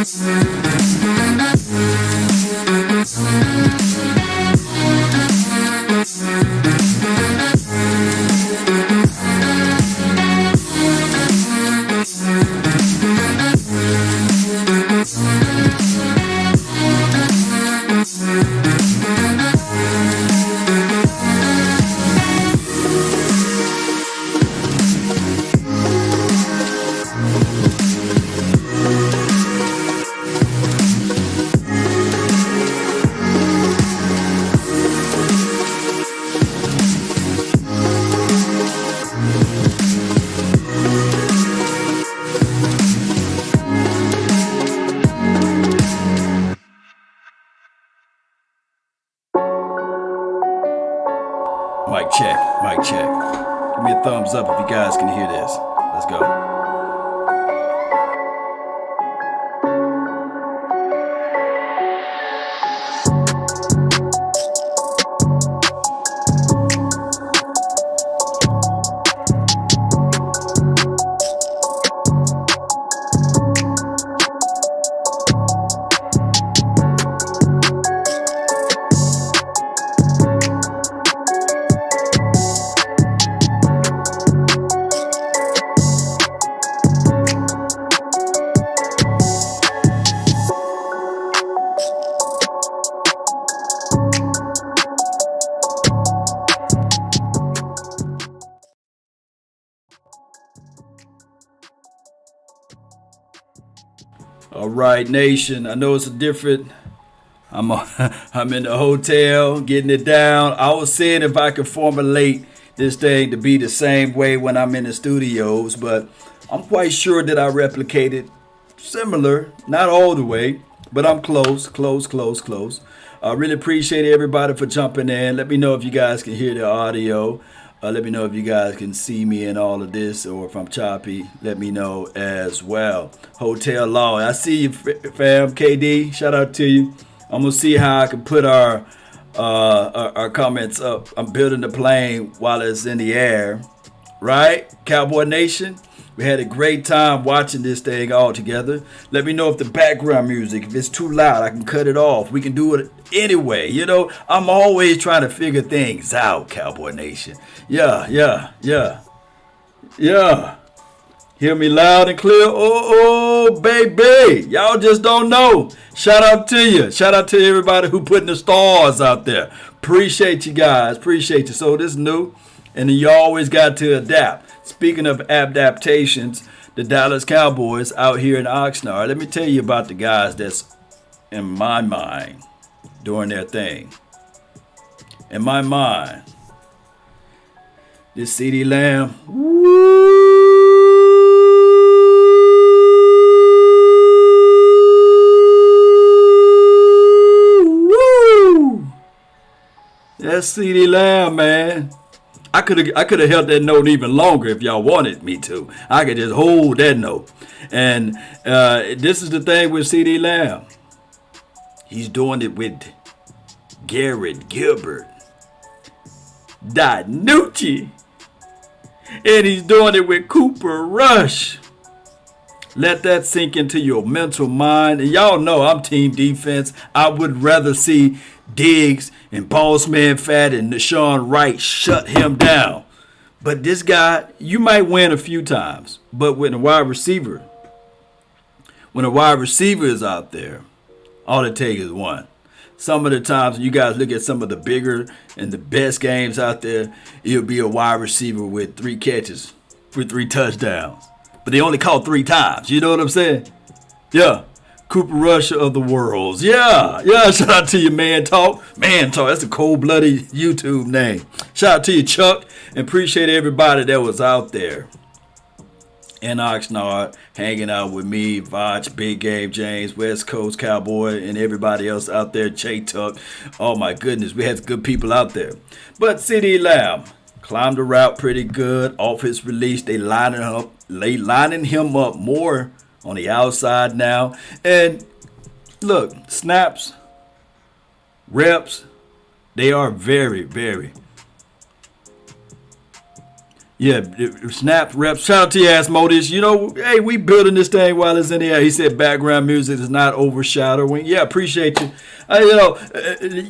Mic check, mic check. Give me a thumbs up if you guys can hear this. Let's go. All right, Nation. I know it's a different. I'm in the hotel getting it down. I was saying if I could formulate this thing to be the same way when I'm in the studios, but I'm quite sure that I replicated similar, not all the way, but I'm close. I really appreciate everybody for jumping in. Let me know if you guys can hear the audio. Let me know if you guys can see me in all of this, or if I'm choppy, let me know as well. Hotel Law, I see you, fam. KD, shout out to you. I'm gonna see how I can put our comments up. I'm building the plane while it's in the air, right? Cowboy Nation, we had a great time watching this thing all together. Let me know if the background music, if it's too loud, I can cut it off. We can do it anyway. You know, I'm always trying to figure things out, Cowboy Nation. Yeah. Hear me loud and clear. Oh, baby. Y'all just don't know. Shout out to you. Shout out to everybody who putting the stars out there. Appreciate you guys. Appreciate you. So this is new, and you always got to adapt. Speaking of adaptations, the Dallas Cowboys out here in Oxnard. Let me tell you about the guys that's in my mind doing their thing. In my mind, this CeeDee Lamb. That's CeeDee Lamb, man. I could have held that note even longer if y'all wanted me to. I could just hold that note. And this is the thing with CeeDee Lamb. He's doing it with Garrett Gilbert, Danucci, and he's doing it with Cooper Rush. Let that sink into your mental mind. And y'all know I'm team defense. I would rather see Diggs and Bossman Fat and Deshaun Wright shut him down. But this guy, you might win a few times. But when a wide receiver is out there, all it takes is one. Some of the times you guys look at some of the bigger and the best games out there, it'll be a wide receiver with 3 catches for 3 touchdowns. But they only caught 3 times. You know what I'm saying? Yeah. Cooper Rush of the worlds. Yeah. Shout out to you, Man Talk. Man Talk. That's a cold-blooded YouTube name. Shout out to you, Chuck. And appreciate everybody that was out there in Oxnard hanging out with me, Vach, Big Game James, West Coast Cowboy, and everybody else out there, Jay Tuck. Oh, my goodness. We had good people out there. But CeeDee Lamb climbed the route pretty good. Off his release, they lining him up more on the outside now. And look, snaps, reps, they are very, very, Yeah, snap reps. Shout out to your ass, Modis. You know, hey, we building this thing while it's in the air. He said background music is not overshadowing. Yeah, appreciate you.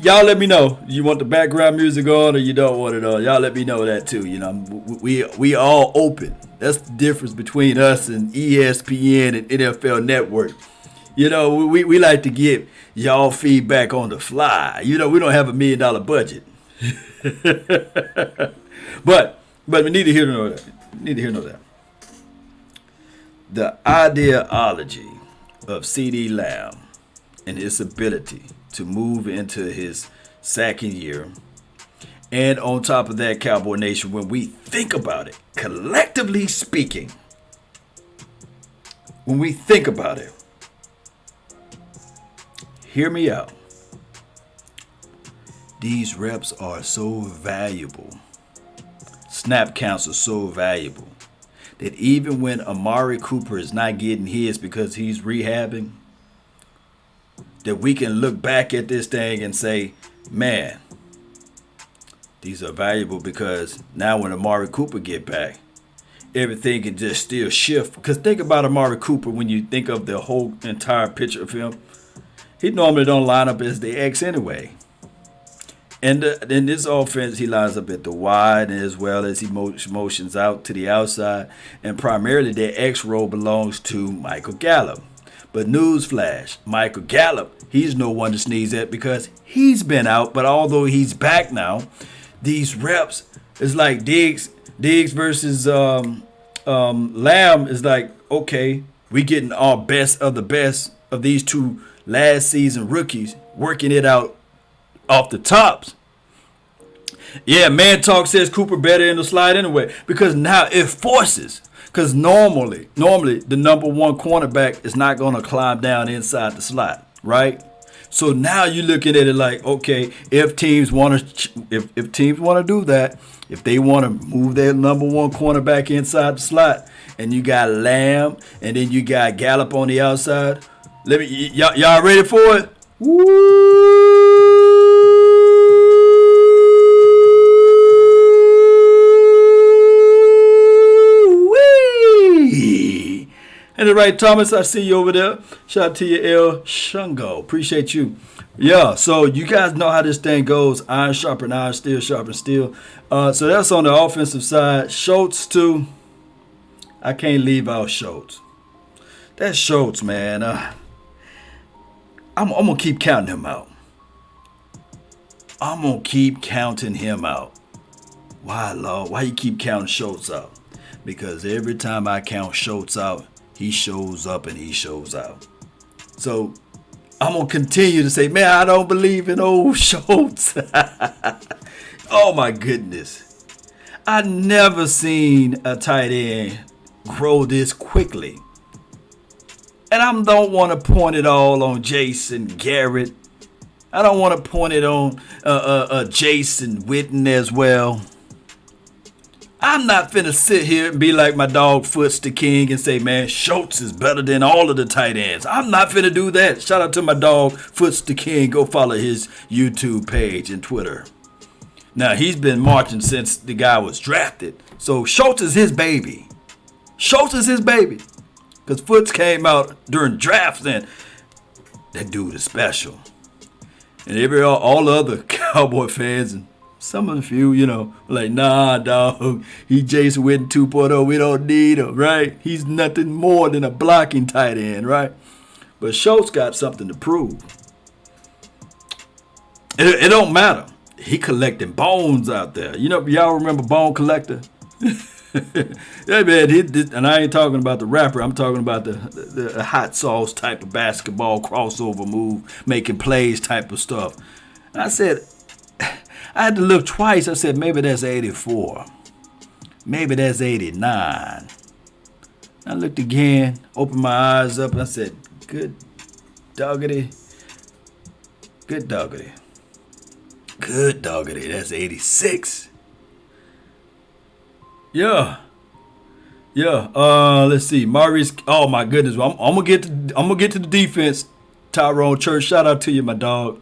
Y'all let me know. You want the background music on or you don't want it on. Y'all let me know that too. You know, we all open. That's the difference between us and ESPN and NFL Network. You know, we like to give y'all feedback on the fly. You know, we don't have $1 million budget. But we need to hear know that. The ideology of CD Lamb and his ability to move into his second year, and on top of that, Cowboy Nation, when we think about it, collectively speaking, when we think about it, hear me out. These reps are so valuable. Snap counts are so valuable that even when Amari Cooper is not getting his because he's rehabbing, that we can look back at this thing and say, man, these are valuable because now when Amari Cooper get back, everything can just still shift. Because think about Amari Cooper when you think of the whole entire picture of him. He normally don't line up as the X anyway. And in this offense, he lines up at the wide as well as he motions out to the outside. And primarily, their X role belongs to Michael Gallup. But newsflash, Michael Gallup, he's no one to sneeze at because he's been out. But although he's back now, these reps is like Diggs versus Lamb is like, okay, we getting our best of the best of these two last season rookies working it out off the tops. Yeah, Man Talk says Cooper better in the slide anyway because now it forces. Because normally the number one cornerback is not going to climb down inside the slot, right? So now you're looking at it like, okay, if teams want to do that, if they want to move their number one cornerback inside the slot, and you got Lamb, and then you got Gallup on the outside, y'all ready for it? Woo-wee! And right, Thomas, I see you over there. Shout out to you, El Shungo. Appreciate you. Yeah, so you guys know how this thing goes. Iron sharpen iron, steel sharpen steel. So that's on the offensive side. Schultz, too. I can't leave out Schultz. That's Schultz, man. I'm going to keep counting him out. Why, Lord? Why you keep counting Schultz out? Because every time I count Schultz out, he shows up and he shows out. So I'm going to continue to say, man, I don't believe in old Schultz. Oh, my goodness. I never seen a tight end grow this quickly. And I don't want to point it all on Jason Garrett. I don't want to point it on Jason Witten as well. I'm not finna sit here and be like my dog Foots the King and say, man, Schultz is better than all of the tight ends. I'm not finna do that. Shout out to my dog Foots the King. Go follow his YouTube page and Twitter. Now, he's been marching since the guy was drafted. So Schultz is his baby. Because Foots came out during drafts and that dude is special. And all the other Cowboy fans and some of the few, like, nah, dog, he Jason Witten 2.0. We don't need him, right? He's nothing more than a blocking tight end, right? But Schultz got something to prove. It don't matter. He collecting bones out there. Y'all remember Bone Collector? Yeah, man, and I ain't talking about the rapper. I'm talking about the hot sauce type of basketball crossover move, making plays type of stuff. And I said, I had to look twice. I said, maybe that's 84. Maybe that's 89. I looked again, opened my eyes up, and I said, good doggity. That's 86. Yeah. Let's see. Maurice. Oh my goodness. I'm gonna get to the defense. Tyrone Church. Shout out to you, my dog.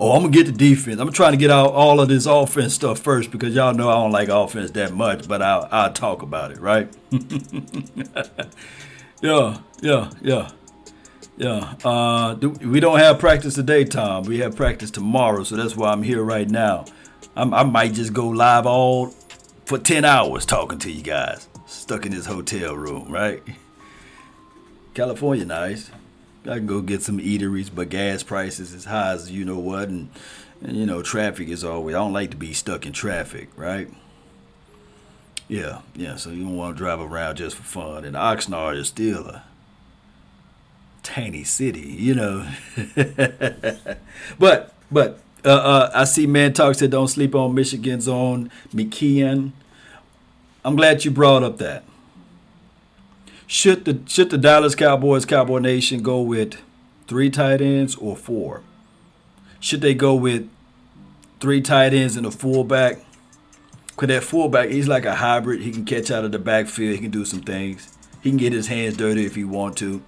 Oh, I'm going to get the defense. I'm trying to get out all of this offense stuff first because y'all know I don't like offense that much, but I'll talk about it, right? Yeah. We don't have practice today, Tom. We have practice tomorrow, so that's why I'm here right now. I might just go live all for 10 hours talking to you guys, stuck in this hotel room, right? California, nice. I can go get some eateries, but gas prices is high as you know what, and you know traffic is always. I don't like to be stuck in traffic, right? Yeah. So you don't want to drive around just for fun. And Oxnard is still a tiny city, you know. but I see Man Talk said don't sleep on Michigan's own McKeon. I'm glad you brought up that. Should the Dallas Cowboys, Cowboy Nation, go with 3 tight ends or 4? Should they go with 3 tight ends and a fullback? Because that fullback, he's like a hybrid. He can catch out of the backfield. He can do some things. He can get his hands dirty if he want to.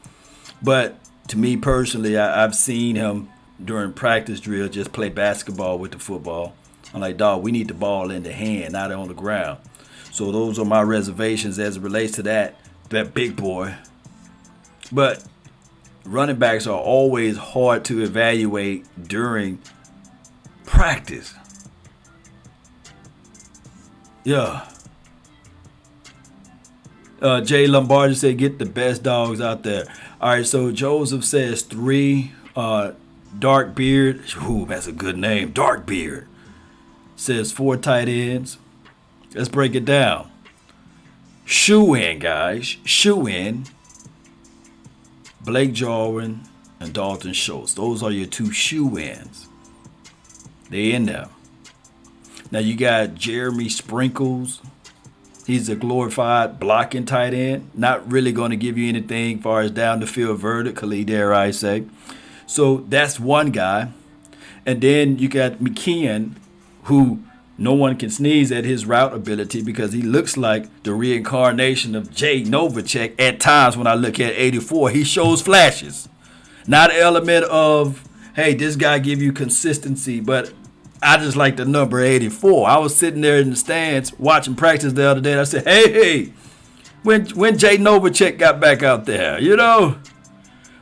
But to me personally, I've seen him during practice drill just play basketball with the football. I'm like, dog, we need the ball in the hand, not on the ground. So those are my reservations as it relates to that big boy. But running backs are always hard to evaluate during practice. Yeah. Jay Lombardi said, get the best dogs out there. All right, so Joseph says 3. Dark Beard. Ooh, that's a good name. Dark Beard. Says 4 tight ends. Let's break it down. Shoe in, guys. Shoe in. Blake Jarwin and Dalton Schultz. Those are your 2 shoe ins. They in there. Now you got Jeremy Sprinkles. He's a glorified blocking tight end. Not really going to give you anything as far as down the field vertically, dare I say. So that's one guy. And then you got McKeon, who no one can sneeze at his route ability because he looks like the reincarnation of Jay Novacek at times. When I look at 84, he shows flashes. Not an element of, hey, this guy give you consistency, but I just like the number 84. I was sitting there in the stands watching practice the other day, and I said, hey, when Jay Novacek got back out there, you know?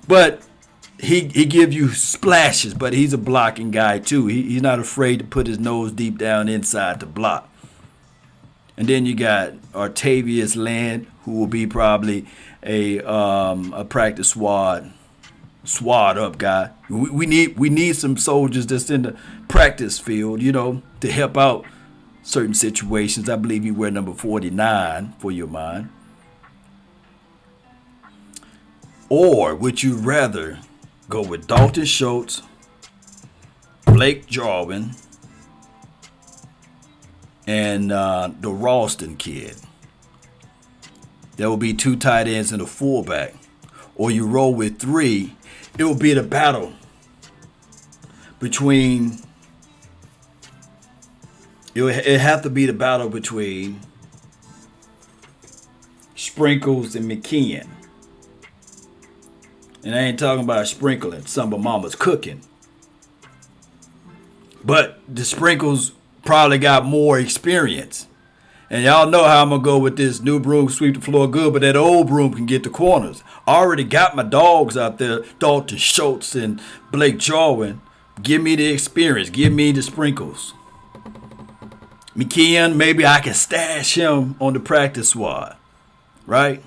But he gives you splashes, but he's a blocking guy too. He's not afraid to put his nose deep down inside to block. And then you got Artavius Land, who will be probably a practice swad up guy. We need some soldiers that's in the practice field, you know, to help out certain situations. I believe you wear number 49 for your mind. Or would you rather go with Dalton Schultz, Blake Jarwin, and the Ralston kid? There will be 2 tight ends and a fullback. Or you roll with 3. It will be the battle between. It have to be the battle between Sprinkles and McKeon. And I ain't talking about sprinkling. Some of mama's cooking. But the Sprinkles probably got more experience. And y'all know how I'm going to go with this new broom sweep the floor good, but that old broom can get the corners. I already got my dogs out there, Dalton Schultz and Blake Jarwin. Give me the experience. Give me the Sprinkles. McKeon, maybe I can stash him on the practice squad. Right?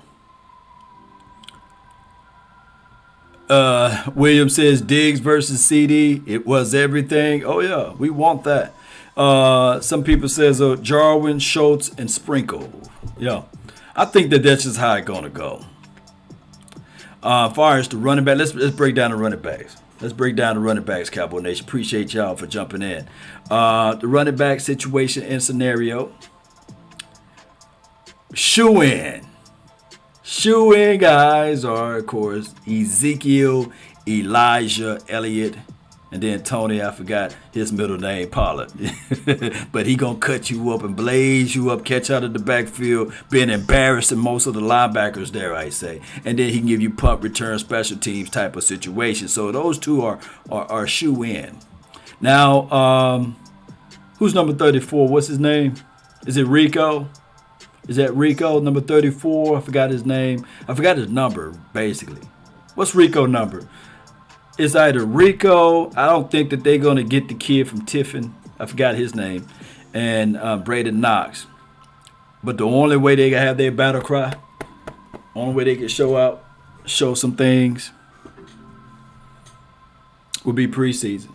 William says Diggs versus CD. It was everything. Oh, yeah. We want that. Some people says Jarwin, Schultz, and Sprinkle. Yeah. I think that's just how it's going to go. As far as the running back, let's break down the running backs. Let's break down the running backs, Cowboy Nation. Appreciate y'all for jumping in. The running back situation and scenario. Shoe-in guys are, of course, Ezekiel, Elijah, Elliott, and then Tony, I forgot his middle name, Pollard. But he going to cut you up and blaze you up, catch out of the backfield, being embarrassing most of the linebackers there, I say. And then he can give you punt return special teams type of situation. So those 2 are shoe-in. Now, who's number 34? What's his name? Is it Rico? Is that Rico, number 34? I forgot his name. I forgot his number, basically. What's Rico number? It's either Rico. I don't think that they're going to get the kid from Tiffin. I forgot his name. And Braden Knox. But the only way they can have their battle cry, only way they can show some things, would be preseason.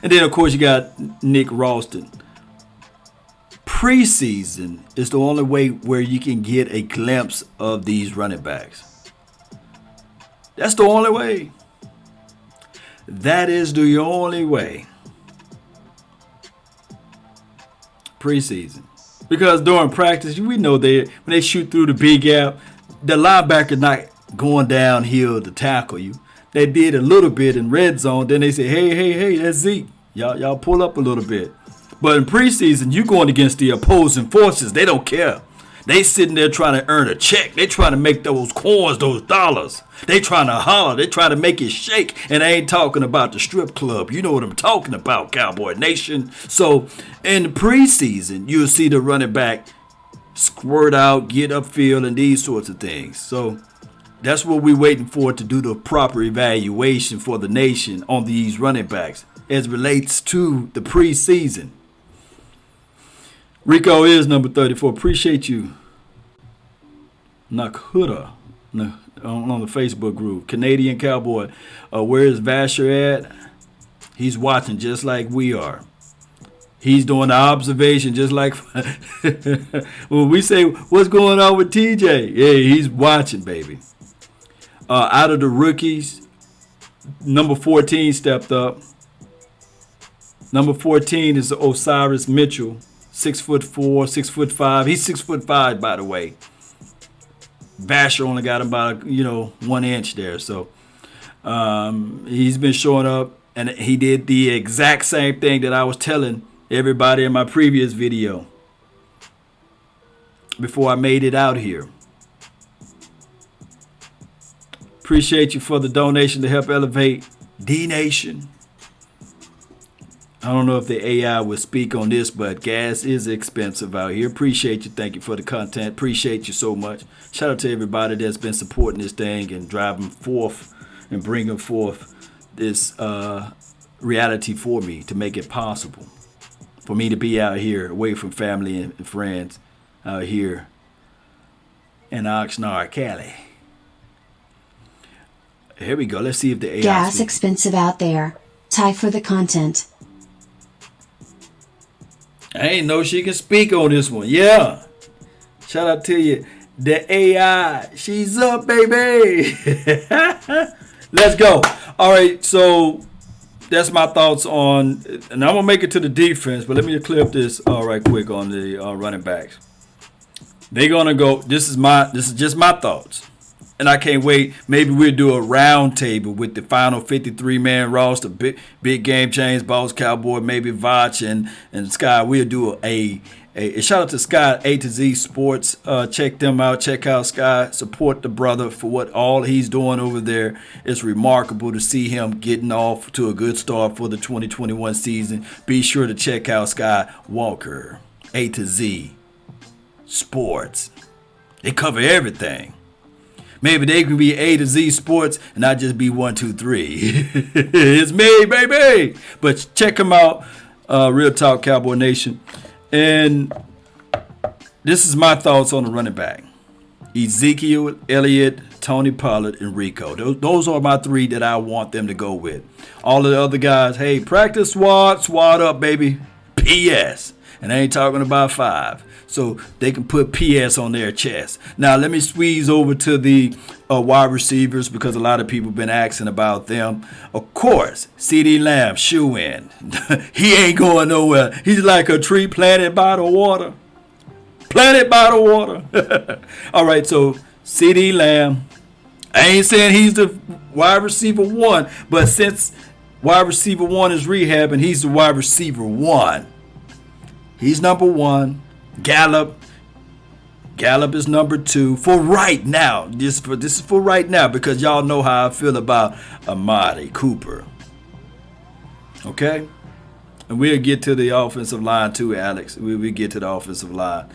And then, of course, you got Nick Ralston. Preseason is the only way where you can get a glimpse of these running backs. That's the only way. That is the only way. Preseason. Because during practice, we know when they shoot through the B gap, the linebacker not going downhill to tackle you. They did a little bit in red zone. Then they say, hey, that's Zeke. Y'all pull up a little bit. But in preseason, you going against the opposing forces. They don't care. They sitting there trying to earn a check. They trying to make those coins, those dollars. They trying to holler. They trying to make it shake. And I ain't talking about the strip club. You know what I'm talking about, Cowboy Nation. So in the preseason, you'll see the running back squirt out, get upfield, and these sorts of things. So that's what we're waiting for, to do the proper evaluation for the nation on these running backs as relates to the preseason. Rico is number 34. Appreciate you. Nakuda on the Facebook group. Canadian Cowboy. Where is Vasher at? He's watching just like we are. He's doing the observation just like when we say, what's going on with TJ? Yeah, he's watching, baby. Out of the rookies, number 14 stepped up. Number 14 is Osiris Mitchell. 6'4", 6'5". He's 6'5", by the way. Vasher only got him about 1 inch there. So he's been showing up, and he did the exact same thing that I was telling everybody in my previous video before I made it out here. Appreciate you for the donation to help elevate D-Nation. I don't know if the AI will speak on this, but gas is expensive out here. Appreciate you. Thank you for the content. Appreciate you so much. Shout out to everybody that's been supporting this thing and driving forth and bringing forth this reality for me to make it possible for me to be out here away from family and friends out here in Oxnard, Cali. Here we go. Let's see if the AI gas speaks. Expensive out there. Tie for the content. I ain't know she can speak on this one. Yeah. Shout out to you. The AI. She's up, baby. Let's go. All right. So that's my thoughts on, and I'm going to make it to the defense, but let me clear up this right quick on the running backs. They're going to go. This is just my thoughts. And I can't wait. Maybe we'll do a round table with the final 53-man roster. Big Game Change, Boss Cowboy, maybe Vach and Sky. We'll do a shout out to Sky A to Z Sports. Check them out. Check out Sky. Support the brother for what all he's doing over there. It's remarkable to see him getting off to a good start for the 2021 season. Be sure to check out Sky Walker A to Z Sports. They cover everything. Maybe they can be A to Z Sports and not just be 1, 2, 3. It's me, baby. But check them out, Real Talk Cowboy Nation. And this is my thoughts on the running back. Ezekiel Elliott, Tony Pollard, and Rico. Those are my 3 that I want them to go with. All of the other guys, hey, practice swat up, baby. PS. And I ain't talking about 5. So they can put PS on their chest. Now, let me squeeze over to the wide receivers because a lot of people have been asking about them. Of course, CeeDee Lamb, shoe in. He ain't going nowhere. He's like a tree planted by the water. Planted by the water. All right, so CeeDee Lamb. I ain't saying he's the wide receiver 1, but since wide receiver 1 is rehabbing, he's the wide receiver 1. He's number 1. Gallup is number 2 for right now. This is for right now because y'all know how I feel about Amari Cooper. Okay? And we'll get to the offensive line too, Alex. We'll get to the offensive line.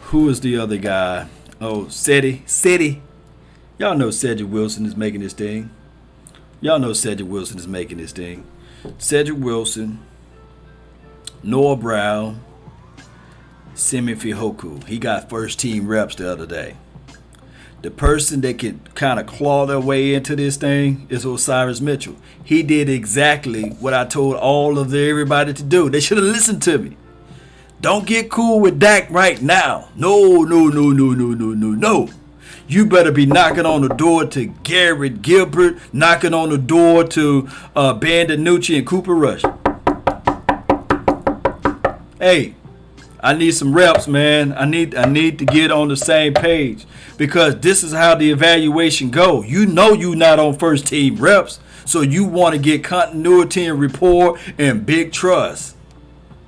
Who is the other guy? Oh, Cedi. Y'all know Cedric Wilson is making this thing. Cedric Wilson, Noah Brown, Simi Fehoko. He got first team reps the other day. The person that can kind of claw their way into this thing is Osiris Mitchell. He did exactly what I told everybody to do. They should have listened to me. Don't get cool with Dak right now. No. You better be knocking on the door to Garrett Gilbert, knocking on the door to Ben DiNucci and Cooper Rush. Hey, I need some reps, man. I need to get on the same page because this is how the evaluation go. You know you're not on first team reps, so you want to get continuity and rapport and big trust.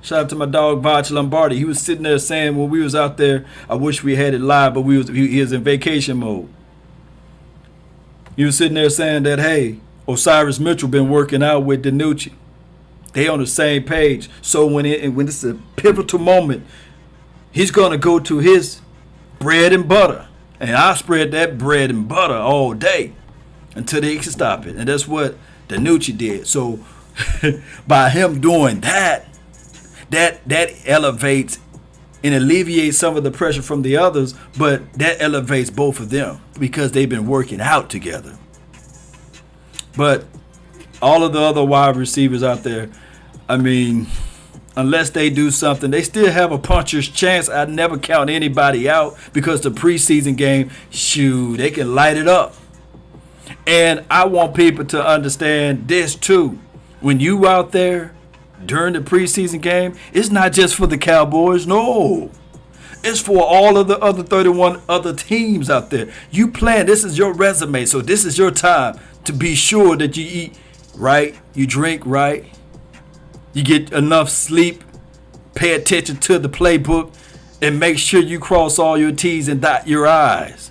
Shout out to my dog Vach Lombardi. He was sitting there saying when we was out there, I wish we had it live, but he was in vacation mode. He was sitting there saying that, hey, Osiris Mitchell been working out with DiNucci. They on the same page. So when it's a pivotal moment, he's gonna go to his bread and butter, and I spread that bread and butter all day until they can stop it, and that's what DiNucci did. So by him doing that elevates and alleviates some of the pressure from the others, but that elevates both of them because they've been working out together. But all of the other wide receivers out there, I mean, unless they do something, they still have a puncher's chance. I never count anybody out because the preseason game, shoot, they can light it up. And I want people to understand this too. When you out there during the preseason game, it's not just for the Cowboys. No. It's for all of the other 31 other teams out there. You plan. This is your resume. So this is your time to be sure that you eat right, you drink right, you get enough sleep, pay attention to the playbook, and make sure you cross all your T's and dot your I's.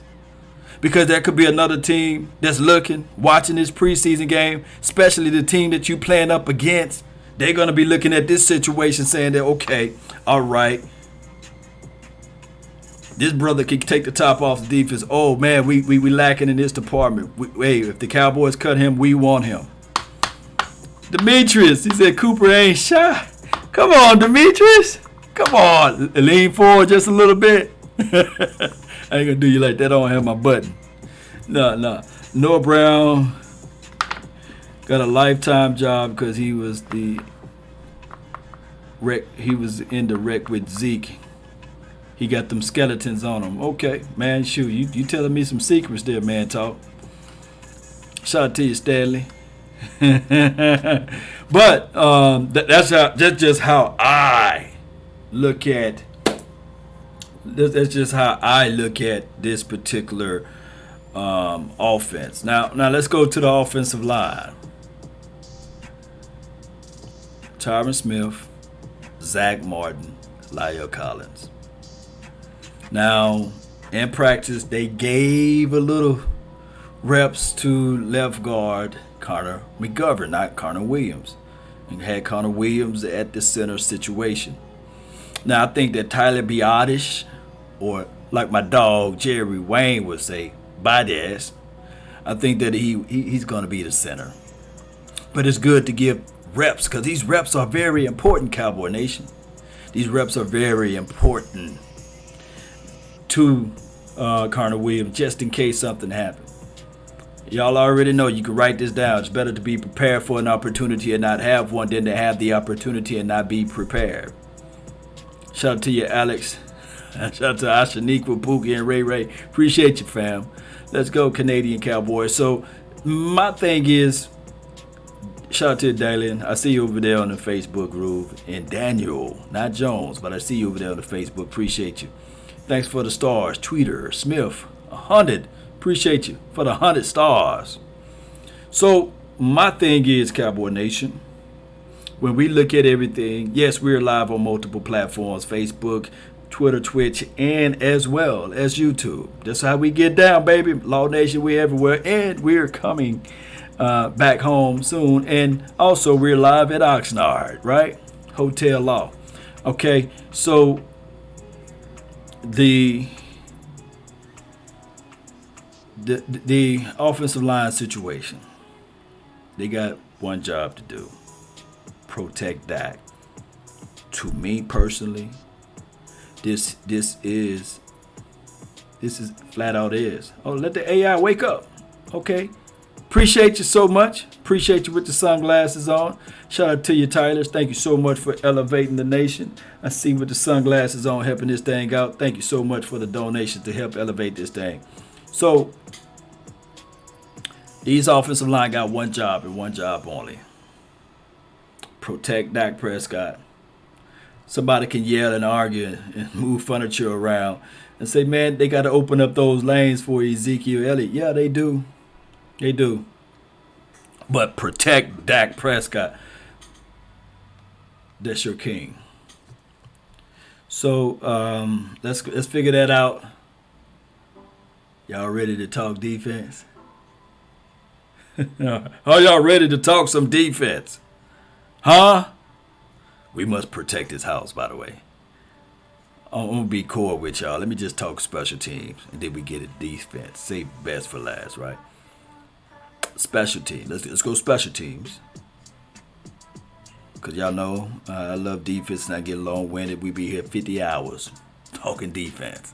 Because there could be another team that's watching this preseason game, especially the team that you playing up against. They're going to be looking at this situation saying that, okay, all right, this brother can take the top off the defense. Oh, man, we lacking in this department. Hey, if the Cowboys cut him, we want him. Demetrius, he said Cooper ain't shy. Come on, Demetrius. Come on. Lean forward just a little bit. I ain't going to do you like that. I don't have my button. No. Noah Brown got a lifetime job because he was in the wreck with Zeke. He got them skeletons on him. Okay, man, shoot, you telling me some secrets there, man, talk. Shout out to you, Stanley. But that's just how I look at this particular offense. Now let's go to the offensive line. Tyron Smith, Zach Martin, La'el Collins. Now, in practice, they gave a little reps to left guard Connor McGovern, not Connor Williams. And had Connor Williams at the center situation. Now, I think that Tyler Biadasz, or like my dog Jerry Wayne would say, Biadasz, I think that he's going to be the center. But it's good to give reps because these reps are very important, Cowboy Nation. These reps are very important to Connor Williams just in case something happens. Y'all already know you can write this down. It's better to be prepared for an opportunity and not have one than to have the opportunity and not be prepared. Shout out to you, Alex. Shout out to Ashaniqua, Pookie, and Ray. Appreciate you, fam. Let's go, Canadian Cowboys. So my thing is, shout out to Dalen. I see you over there on the Facebook group. And Daniel, not Jones, but I see you over there on the Facebook. Appreciate you. Thanks for the stars. Tweeter, Smith, 100. Appreciate you for the 100 stars. So my thing is, Cowboy Nation, when we look at everything, yes, we're live on multiple platforms, Facebook, Twitter, Twitch, and as well as YouTube. That's how we get down, baby. Law Nation, we're everywhere. And we're coming back home soon. And also, we're live at Oxnard, right? Hotel Law. Okay, so the offensive line situation, they got one job to do: protect Dak. To me personally, this is flat out is. Oh, let the AI wake up. Okay. Appreciate you so much. Appreciate you with the sunglasses on. Shout out to you, Tylers. Thank you so much for elevating the nation. I see with the sunglasses on, helping this thing out. Thank you so much for the donations to help elevate this thing. So, these offensive line got one job and one job only: protect Dak Prescott. Somebody can yell and argue and move furniture around and say, man, they got to open up those lanes for Ezekiel Elliott. Yeah, they do. They do. But protect Dak Prescott. That's your king. So let's figure that out. Y'all ready to talk defense? Are y'all ready to talk some defense? Huh? We must protect this house, by the way. I'm going to be core with y'all. Let me just talk special teams, and then we get it defense. Save best for last, right? Special teams. Let's go special teams. Because y'all know I love defense, and I get long-winded. We be here 50 hours talking defense.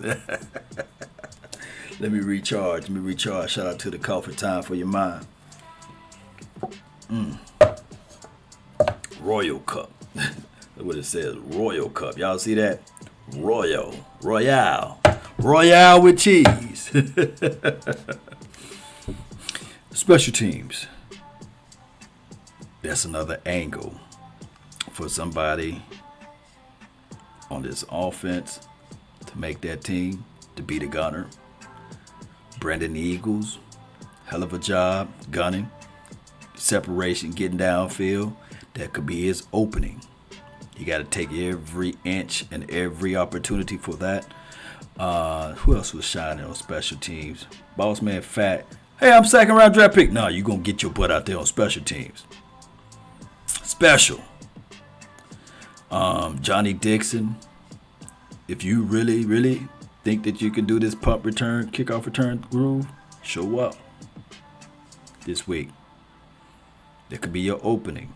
Let me recharge. Shout out to the coffee time for your mind. Royal Cup. That's what it says. Royal Cup. Y'all see that? Royale with cheese. Special teams. That's another angle for somebody on this offense to make that team, to be the gunner. Brandon Eagles, hell of a job gunning. Separation, getting downfield. That could be his opening. You got to take every inch and every opportunity for that. Who else was shining on special teams? Boss Man Fat. Hey, I'm second round draft pick. No, you're going to get your butt out there on special teams. Special. Johnny Dixon. If you really, really think that you can do this punt return, kickoff return groove, show up this week. That could be your opening.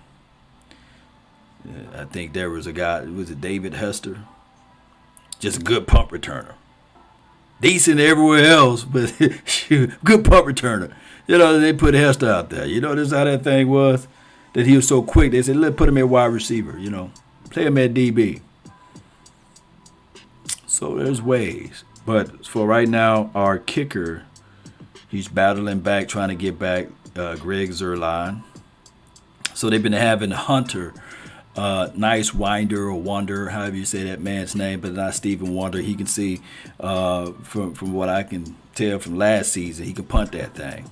I think there was a guy, was it David Hester? Just a good punt returner. Decent everywhere else, but good punt returner. You know, they put Hester out there. You know, this is how that thing was, that he was so quick. They said, let's put him at wide receiver, you know. Play him at DB. So there's ways. But for right now, our kicker, he's battling back, trying to get back Greg Zuerlein. So they've been having Hunter, Nice Winder or Wonder, however you say that man's name, but not Stephen Wonder. He can see, from what I can tell from last season, he can punt that thing.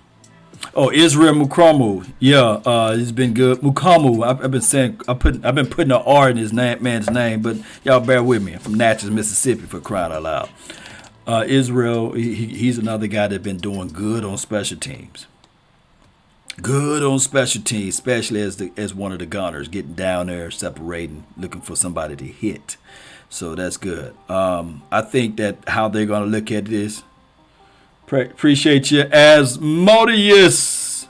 Oh, Israel Mukamu, yeah, he's been good. Mukamu, I've been putting an R in his man's name, but y'all bear with me. I'm from Natchez, Mississippi, for crying out loud. Israel, he's another guy that's been doing good on special teams. Good on special teams, especially as one of the gunners, getting down there, separating, looking for somebody to hit. So that's good. I think that how they're going to look at this. Appreciate you, Asmodeus.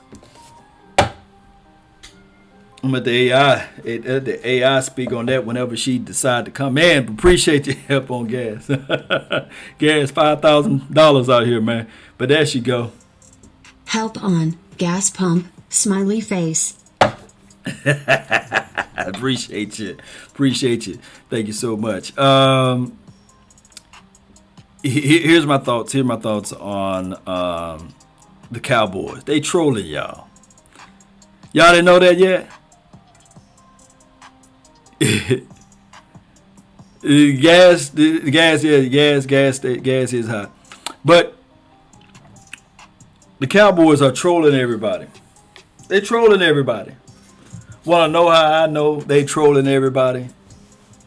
I'm at the AI. The AI speak on that whenever she decide to come in. Appreciate your help on gas. Gas, $5,000 out here, man. But there she go. Help on gas pump, smiley face. Appreciate you. Thank you so much. Here's my thoughts. On the Cowboys. They trolling y'all. Y'all didn't know that yet? Gas is hot. But the Cowboys are trolling everybody. They trolling everybody. Want to know how I know they trolling everybody?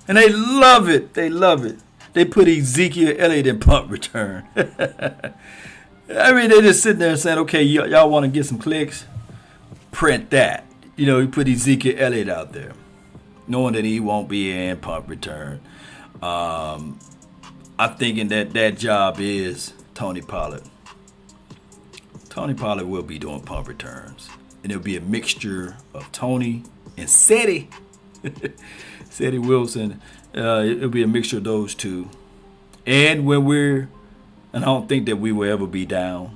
And they love it. They put Ezekiel Elliott in punt return. I mean, they just sitting there saying, okay, y'all want to get some clicks? print that. You know, he put Ezekiel Elliott out there, knowing that he won't be in punt return. I'm thinking that job is Tony Pollard. Tony Pollard will be doing punt returns. And it'll be a mixture of Tony and Seti. Seti Wilson. It'll be a mixture of those two. And and I don't think that we will ever be down.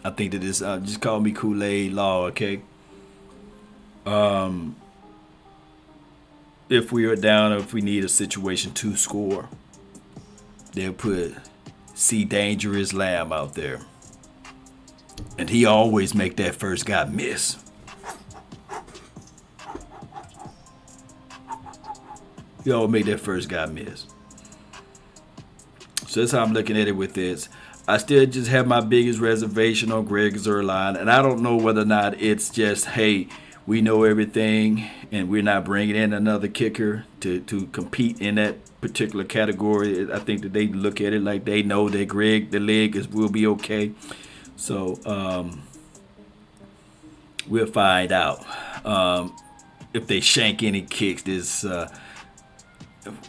I think that it's, just call me Kool-Aid Law, okay? If we are down or if we need a situation to score, they'll put C Dangerous Lamb out there. And he always make that first guy miss. He always make that first guy miss. So that's how I'm looking at it with this. I still just have my biggest reservation on Greg Zuerlein. And I don't know whether or not it's just, hey, we know everything and we're not bringing in another kicker to compete in that particular category. I think that they look at it like they know that Greg, the leg will be okay. So we'll find out if they shank any kicks. This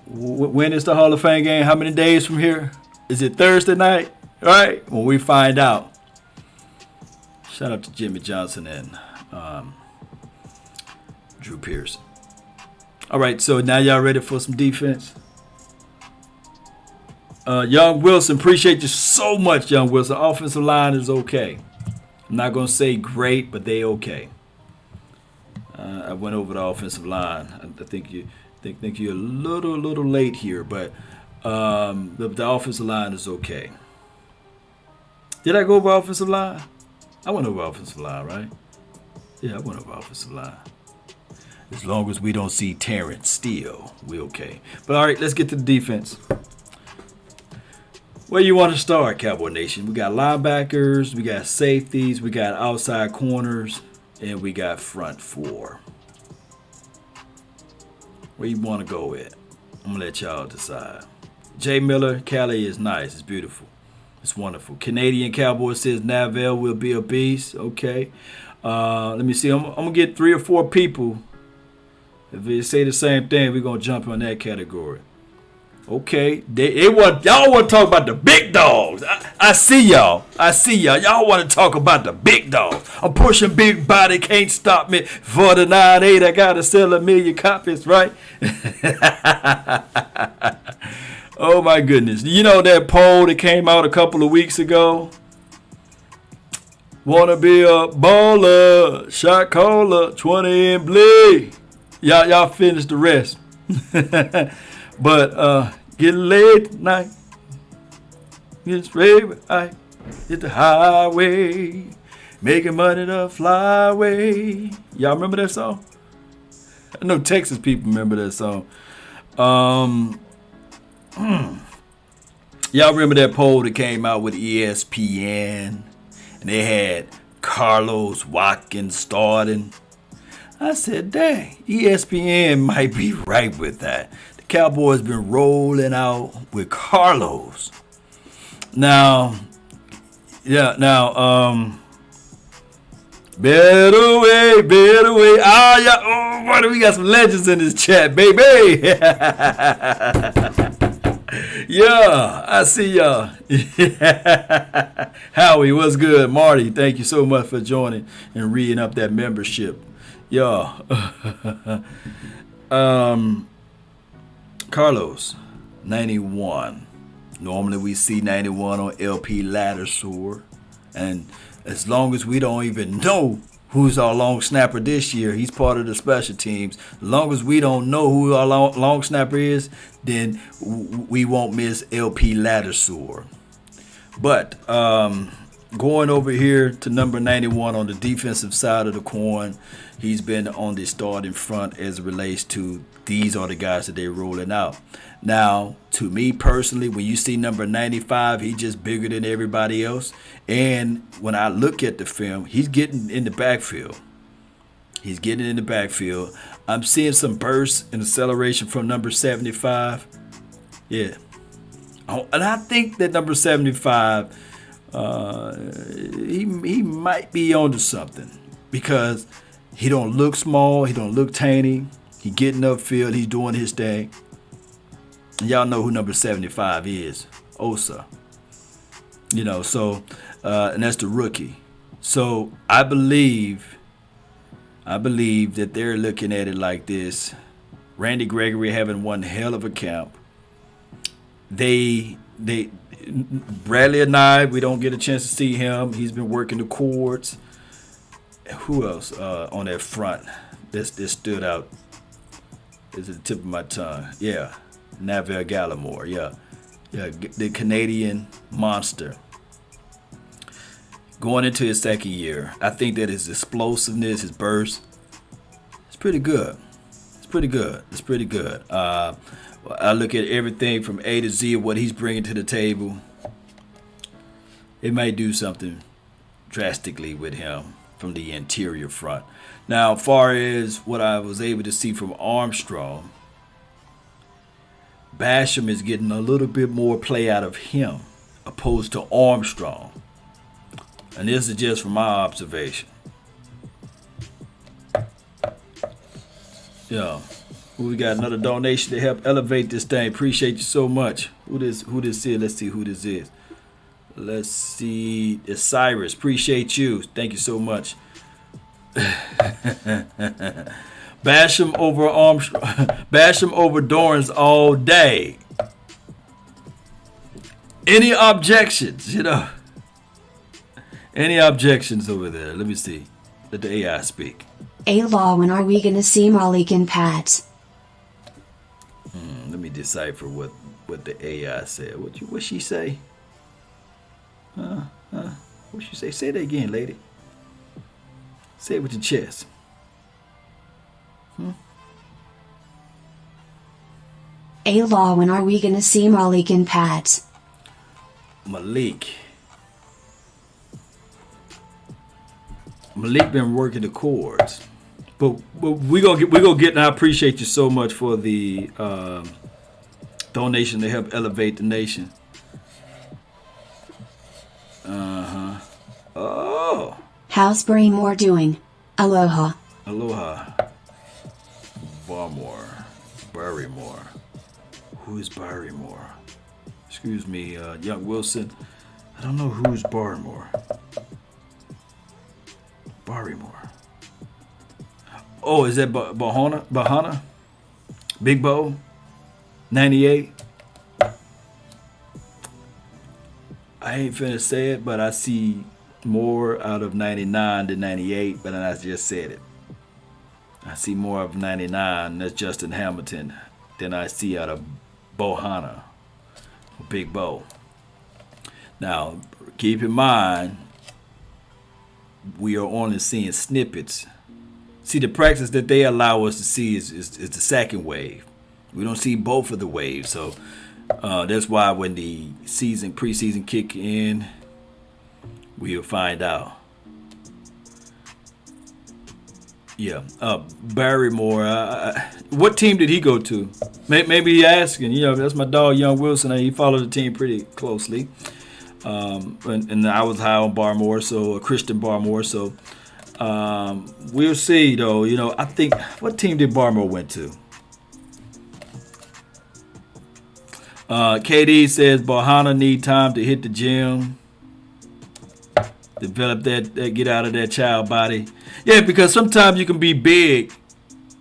when is the Hall of Fame game? How many days from here? Is it Thursday night? All right, when we find out. Shout out to Jimmy Johnson and Drew Pearson. All right, so now y'all ready for some defense? Young Wilson, appreciate you so much, Young Wilson. Offensive line is okay. I'm not going to say great, but they okay. I went over the offensive line. I think you're a little late here, but the offensive line is okay. Did I go over offensive line? I went over offensive line, right? Yeah, I went over offensive line. As long as we don't see Terrence Steele, we okay. But all right, let's get to the defense. Where you want to start, Cowboy Nation? We got linebackers, we got safeties, we got outside corners, and we got front four. Where you want to go with? I'm going to let y'all decide. Jay Miller, Cali is nice. It's beautiful. It's wonderful. Canadian Cowboy says Navell will be a beast. Okay. Let me see. I'm going to get 3 or 4 people. If they say the same thing, we're going to jump on that category. Okay. Y'all want to talk about the big dogs. I see y'all. Y'all want to talk about the big dogs. I'm pushing big body, can't stop me. For the 9-8, I got to sell 1 million copies, right? Oh, my goodness. You know that poll that came out a couple of weeks ago? Want to be a baller, shot caller, 20 and bleed. Y'all finish the rest. But getting late tonight. Getting straight, I hit the highway. Making money the flyway. Y'all remember that song? I know Texas people remember that song. Y'all remember that poll that came out with ESPN? And they had Carlos Watkins starting. I said, dang, ESPN might be right with that. The Cowboys been rolling out with Carlos. Now, better way. Boy, we got some legends in this chat, baby. Yeah, I see y'all. Howie, what's good? Marty, thank you so much for joining and reading up that membership. Yeah. Carlos, 91. Normally we see 91 on LP ladder sword. And as long as we don't even know who's our long snapper this year, he's part of the special teams. As long as we don't know who our long snapper is, then we won't miss LP ladder sword. But going over here to number 91 on the defensive side of the coin, he's been on the starting front as it relates to these are the guys that they're rolling out. Now, to me personally, when you see number 95, he's just bigger than everybody else. And when I look at the film, he's getting in the backfield. I'm seeing some bursts and acceleration from number 75. Yeah. And I think that number 75, he might be onto something. because he don't look small, he don't look tiny. He getting upfield, he's doing his thing. And y'all know who number 75 is, Osa. You know, so and that's the rookie. So I believe that they're looking at it like this. Randy Gregory having one hell of a camp. Bradley and I, we don't get a chance to see him. He's been working the chords. Who else on that front? This stood out. It's at the tip of my tongue. Yeah, Neville Gallimore. Yeah, the Canadian monster. Going into his second year, I think that his explosiveness, his burst, it's pretty good. It's pretty good. I look at everything from A to Z of what he's bringing to the table. It might do something drastically with him from the interior front. Now, as far as what I was able to see from Armstrong, Basham is getting a little bit more play out of him opposed to Armstrong. And this is just from my observation. Yeah. We got another donation to help elevate this thing. Appreciate you so much. Who this is? Let's see who this is. Let's see. It's Cyrus. Appreciate you. Thank you so much. Basham over Armstrong. Basham over Dorrance all day. Any objections, Any objections over there? Let me see. Let the AI speak. A-Law, when are we gonna see Malik and Pat? Let me decipher what the AI said. What she say? What she say? Say that again, lady. Say it with your chest. A-Law, when are we gonna see Malik and Pat? Malik been working the chords. But we gonna get, and I appreciate you so much for the donation to help elevate the nation. Oh. How's Barrymore doing? Aloha. Barrymore. Who is Barrymore? Excuse me, young Wilson. I don't know who's Barrymore. Oh, is that Bahana? Big Bo? 98? I ain't finna say it, but I see more out of 99 than 98, but I just said it. I see more of 99, that's Justin Hamilton, than I see out of Bohana, Big Bo. Now, keep in mind, we are only seeing snippets. See, the practice that they allow us to see is the second wave. We don't see both of the waves, so that's why when the preseason kick in, we'll find out. Yeah, Barrymore. What team did he go to? Maybe he asking. That's my dog, Young Wilson. He followed the team pretty closely. And I was high on Barmore, so Christian Barmore. So we'll see, though. I think, what team did Barmore went to? KD says Bahana need time to hit the gym, develop that get out of that child body. Yeah, because sometimes you can be big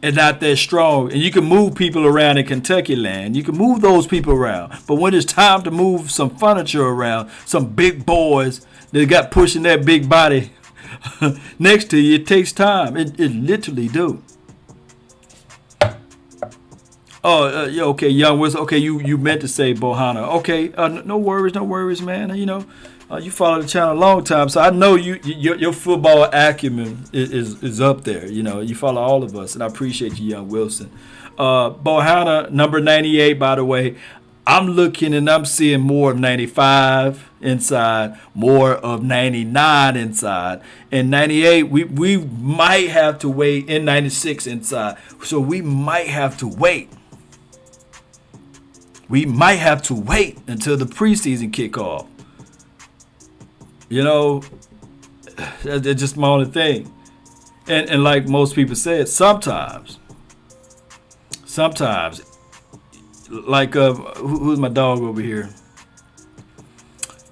and not that strong, and you can move people around in Kentucky land. You can move those people around, but when it's time to move some furniture around, some big boys that got pushing that big body next to you, it takes time. It literally do. Oh, yeah, okay, Young Wilson. Okay, you meant to say Bohana. Okay, no worries, man. You follow the channel a long time, so I know your football acumen is up there. You follow all of us, and I appreciate you, Young Wilson. Bohana, number 98, by the way. I'm looking and I'm seeing more of 95 inside, more of 99 inside. And 98, we might have to wait, in 96 inside. So we might have to wait. We might have to wait until the preseason kickoff. That's just my only thing. And like most people said, sometimes, like who's my dog over here?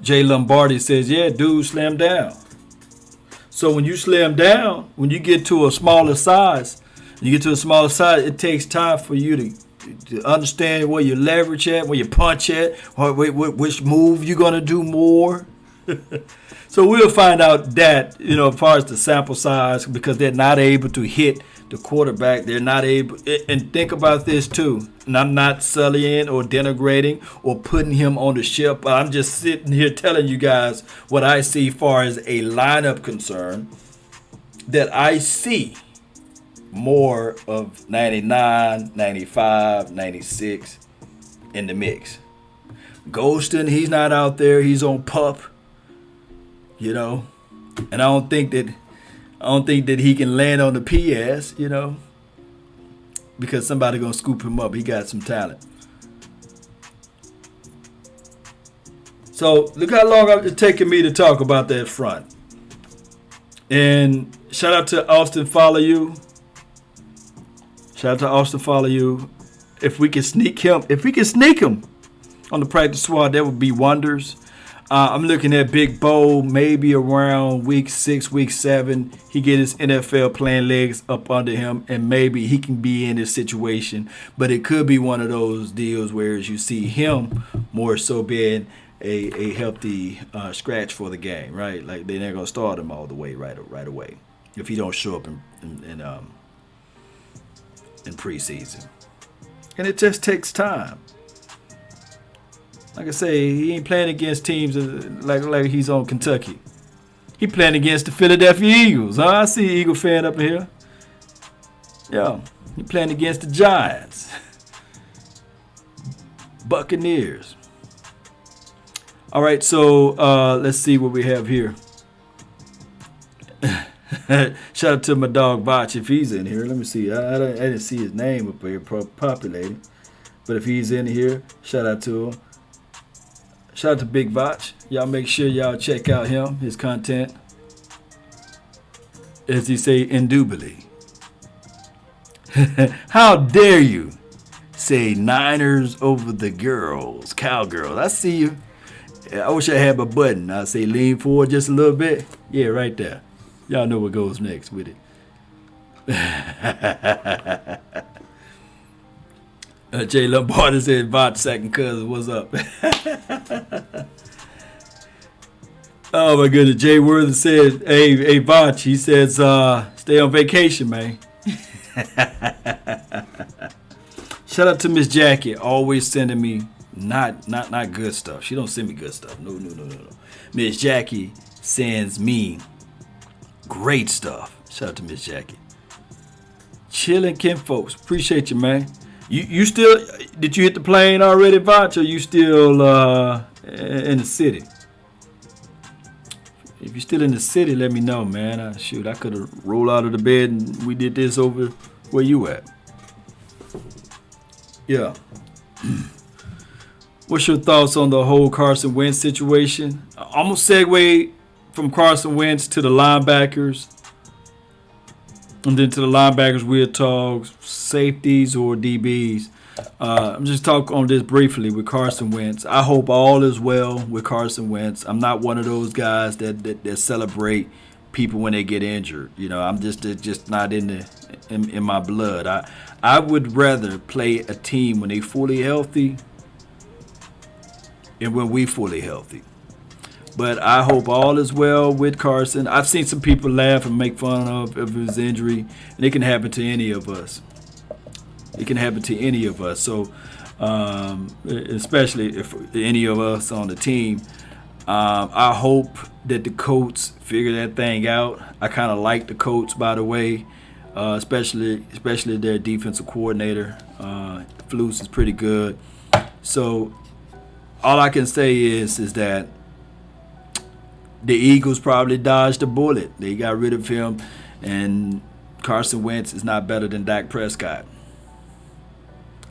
Jay Lombardi says, yeah, dude, slim down. So when you slim down, when you get to a smaller size, it takes time for you to understand where you leverage at, where you punch at, which move you're going to do more. So we'll find out that, as far as the sample size, because they're not able to hit the quarterback. They're not able. And think about this too. And I'm not sullying or denigrating or putting him on the ship. I'm just sitting here telling you guys what I see far as a lineup concern, that I see more of 99, 95, 96 in the mix. Golston, he's not out there. He's on pup. And I don't think that he can land on the PS, because somebody gonna scoop him up. He got some talent. So look how long it's taking me to talk about that front. And shout out to Austin Follow You. If we can sneak him on the practice squad, that would be wonders. I'm looking at Big Bo maybe around week 6, week 7. He get his NFL playing legs up under him, and maybe he can be in this situation. But it could be one of those deals where you see him more so being a healthy scratch for the game, right? Like they're not gonna start him all the way right away if he don't show up in preseason. And it just takes time. Like I say, he ain't playing against teams like he's on Kentucky. He playing against the Philadelphia Eagles. Huh? I see Eagle fan up here. Yeah, he playing against the Giants. Buccaneers. All right, so let's see what we have here. Shout out to my dog Botch if he's in here. Let me see. I didn't see his name up here populated. But if he's in here, shout out to him. Shout out to Big Botch. Y'all make sure y'all check out his content. As he say, indubitably. How dare you say Niners over the girls, cowgirls. I see you. I wish I had my button. I say lean forward just a little bit. Yeah, right there. Y'all know what goes next with it. Jay Lombardi said, Bot second cousin, what's up? Oh my goodness. Jay Worthen said, hey Bot, he says, stay on vacation, man. Shout out to Miss Jackie, always sending me not good stuff. She don't send me good stuff. No. Miss Jackie sends me great stuff. Shout out to Miss Jackie. Chilling Kim folks. Appreciate you, man. You still, did you hit the plane already, Vach, or you still in the city? If you're still in the city, let me know, man. I could have rolled out of the bed and we did this over where you at. Yeah. What's your thoughts on the whole Carson Wentz situation? I'm going to segue from Carson Wentz to the linebackers. And then to the linebackers, we'll talk safeties or DBs. I'm just talking on this briefly with Carson Wentz. I hope all is well with Carson Wentz. I'm not one of those guys that celebrate people when they get injured. I'm just not in my blood. I would rather play a team when they fully healthy and when we fully healthy. But I hope all is well with Carson. I've seen some people laugh and make fun of his injury, and it can happen to any of us. So, especially if any of us on the team, I hope that the Colts figure that thing out. I kind of like the Colts, by the way, especially their defensive coordinator. Flus is pretty good. So, all I can say is that the Eagles probably dodged a bullet. They got rid of him, and Carson Wentz is not better than Dak Prescott.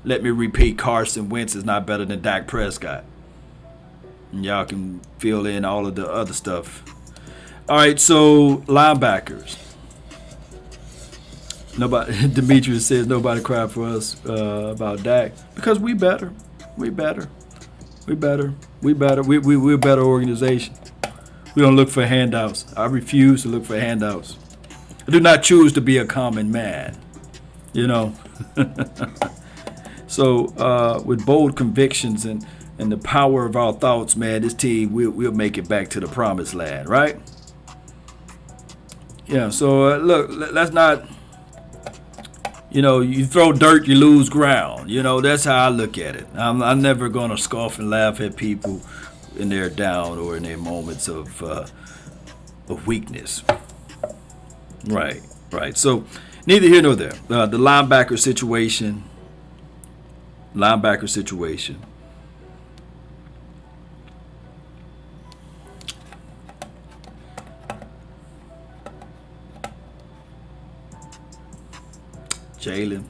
Let me repeat, Carson Wentz is not better than Dak Prescott. And y'all can fill in all of the other stuff. All right, so linebackers. Nobody. Demetrius says nobody cried for us about Dak because we better. We're a better organization. We don't look for handouts. I refuse to look for handouts. I do not choose to be a common man. So with bold convictions and the power of our thoughts, man, this team we'll make it back to the promised land, right? Yeah. So look, let's not. You throw dirt, you lose ground. That's how I look at it. I'm never going to scoff and laugh at people in their down or in their moments of weakness. Right. So neither here nor there. The linebacker situation. Jalen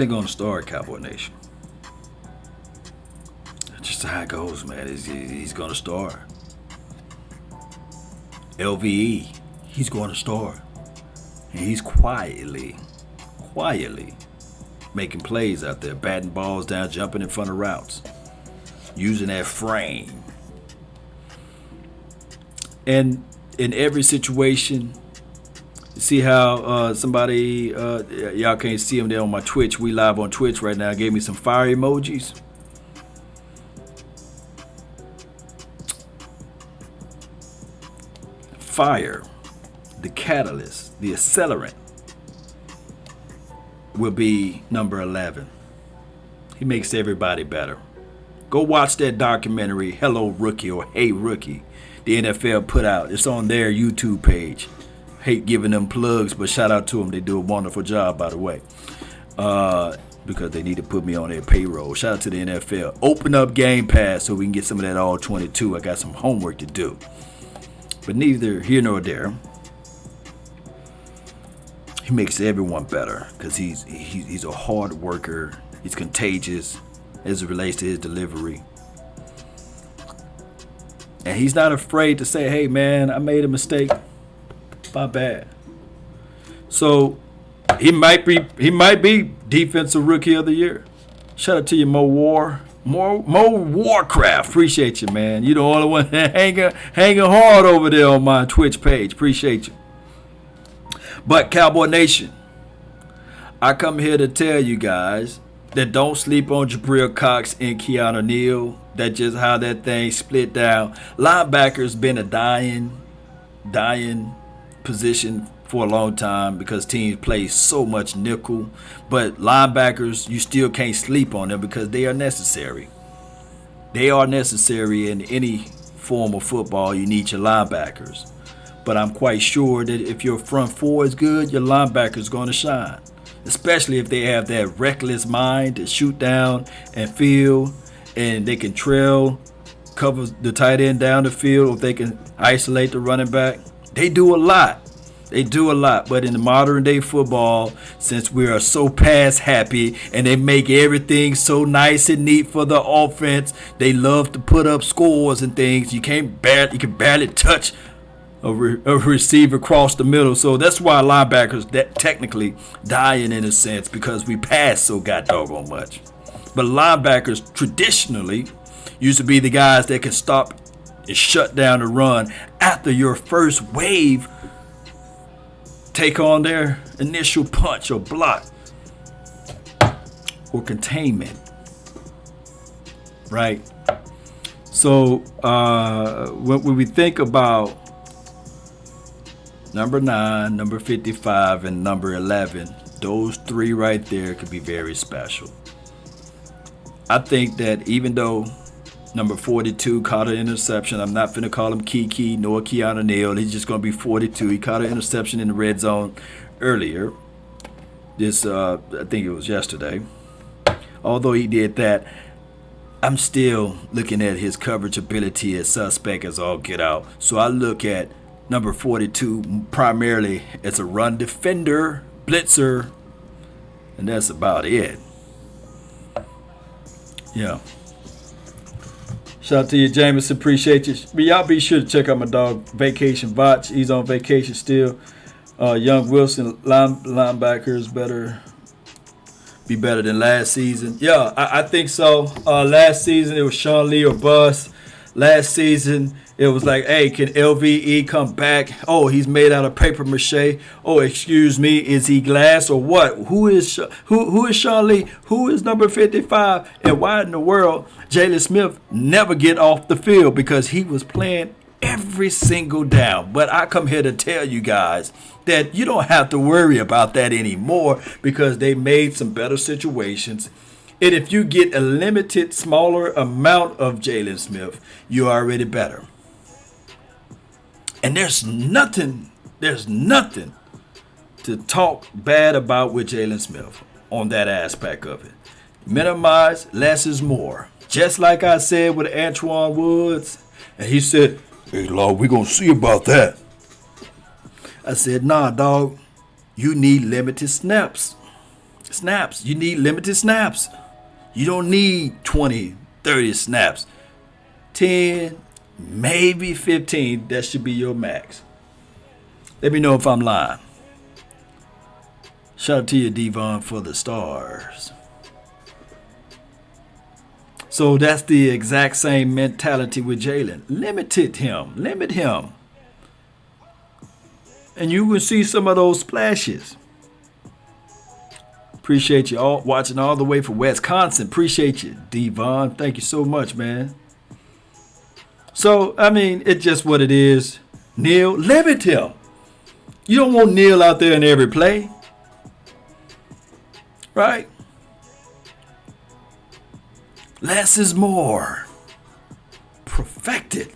gonna start, Cowboy Nation. That's just how it goes, man. He's gonna start. LVE, he's gonna start. And he's quietly making plays out there, batting balls down, jumping in front of routes, using that frame. And in every situation, see how somebody, y'all can't see them there on my Twitch. We live on Twitch right now. Gave me some fire emojis. Fire, the catalyst, the accelerant, will be number 11. He makes everybody better. Go watch that documentary, Hello Rookie or Hey Rookie, the NFL put out. It's on their YouTube page. Hate giving them plugs, but shout out to them. They do a wonderful job, by the way, because they need to put me on their payroll. Shout out to the NFL. Open up Game Pass so we can get some of that all 22. I got some homework to do. But neither here nor there. He makes everyone better because he's a hard worker. He's contagious as it relates to his delivery. And he's not afraid to say, hey, man, I made a mistake. My bad. So he might be defensive rookie of the year. Shout out to you, Mo Warcraft. Appreciate you, man. You the only one hanging hard over there on my Twitch page. Appreciate you. But Cowboy Nation, I come here to tell you guys that don't sleep on Jabril Cox and Keanu Neal. That's just how that thing split down. Linebacker's been a dying position for a long time because teams play so much nickel. But linebackers, you still can't sleep on them because they are necessary. They are necessary in any form of football. You need your linebackers. But I'm quite sure that if your front four is good, your linebacker is going to shine. Especially if they have that reckless mind to shoot down and field, and they can trail, cover the tight end down the field, or if they can isolate the running back. They do a lot. But in the modern day football, since we are so pass happy and they make everything so nice and neat for the offense, they love to put up scores and things. You can barely touch a receiver across the middle. So that's why linebackers that technically dying in a sense, because we pass so doggone much. But linebackers traditionally used to be the guys that can stop and shut down the run after your first wave take on their initial punch or block or containment, right? So when we think about number 9, number 55, and number 11, those three right there could be very special. I think that even though number 42 caught an interception, I'm not finna call him Kiki nor Keanu Neal. He's just gonna be 42. He caught an interception in the red zone earlier. I think it was yesterday. Although he did that, I'm still looking at his coverage ability as suspect as all get out. So I look at number 42 primarily as a run defender, blitzer, and that's about it. Yeah. Shout out to you, Jameson. Appreciate you. But y'all be sure to check out my dog, Vacation Botch. He's on vacation still. Young Wilson linebackers be better than last season. Yeah, I think so. Last season it was Sean Lee or bust. Last season it was like, hey, can LVE come back? Oh, he's made out of paper mache. Oh, excuse me, is he glass or what? Who is Sean Lee? Who is number 55? And why in the world Jalen Smith never get off the field? Because he was playing every single down. But I come here to tell you guys that you don't have to worry about that anymore because they made some better situations. And if you get a limited, smaller amount of Jalen Smith, you're already better. And there's nothing to talk bad about with Jalen Smith on that aspect of it. Minimize, less is more. Just like I said with Antoine Woods, and he said, hey, Lord, we're going to see about that. I said, nah, dog, you need limited snaps. You need limited snaps. You don't need 20, 30 snaps. 10, maybe 15, that should be your max. Let me know if I'm lying. Shout out to you, Devon, for the stars. So that's the exact same mentality with Jalen. Limit him. And you will see some of those splashes. Appreciate you all watching all the way from Wisconsin. Appreciate you, Devon. Thank you so much, man. So, I mean, it's just what it is. Neil, limit him. You don't want Neil out there in every play. Right? Less is more. Perfect it.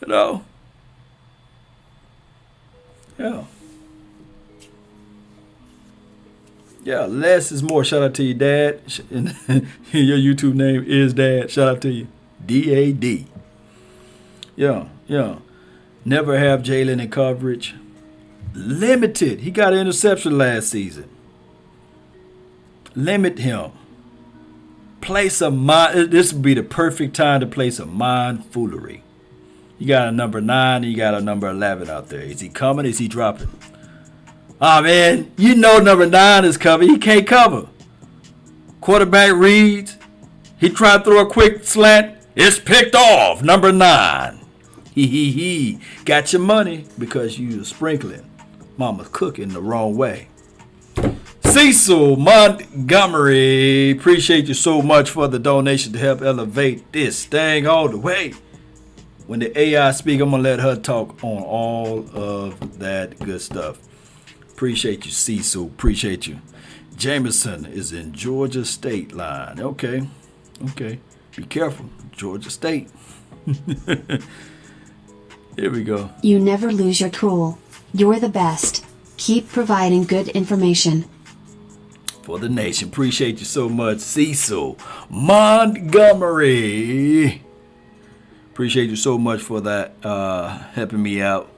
You know? Yeah. Yeah, less is more. Shout out to you, Dad. Your YouTube name is Dad. Shout out to you. DAD. Yeah. Never have Jalen in coverage. Limited. He got an interception last season. Limit him. Play some mind. This would be the perfect time to play some mind foolery. You got a number 9 and you got a number 11 out there. Is he coming? Is he dropping? Ah, man, you know number 9 is coming. He can't cover. Quarterback reads. He tried to throw a quick slant. It's picked off. Number 9. He. Got your money because you were sprinkling. Mama's cooking the wrong way. Cecil Montgomery. Appreciate you so much for the donation to help elevate this thing all the way. When the AI speak, I'm going to let her talk on all of that good stuff. Appreciate you, Cecil. Appreciate you. Jameson is in Georgia State line. Okay. Be careful. Georgia State. Here we go. You never lose your cool. You're the best. Keep providing good information. For the nation. Appreciate you so much, Cecil Montgomery. Appreciate you so much for that, helping me out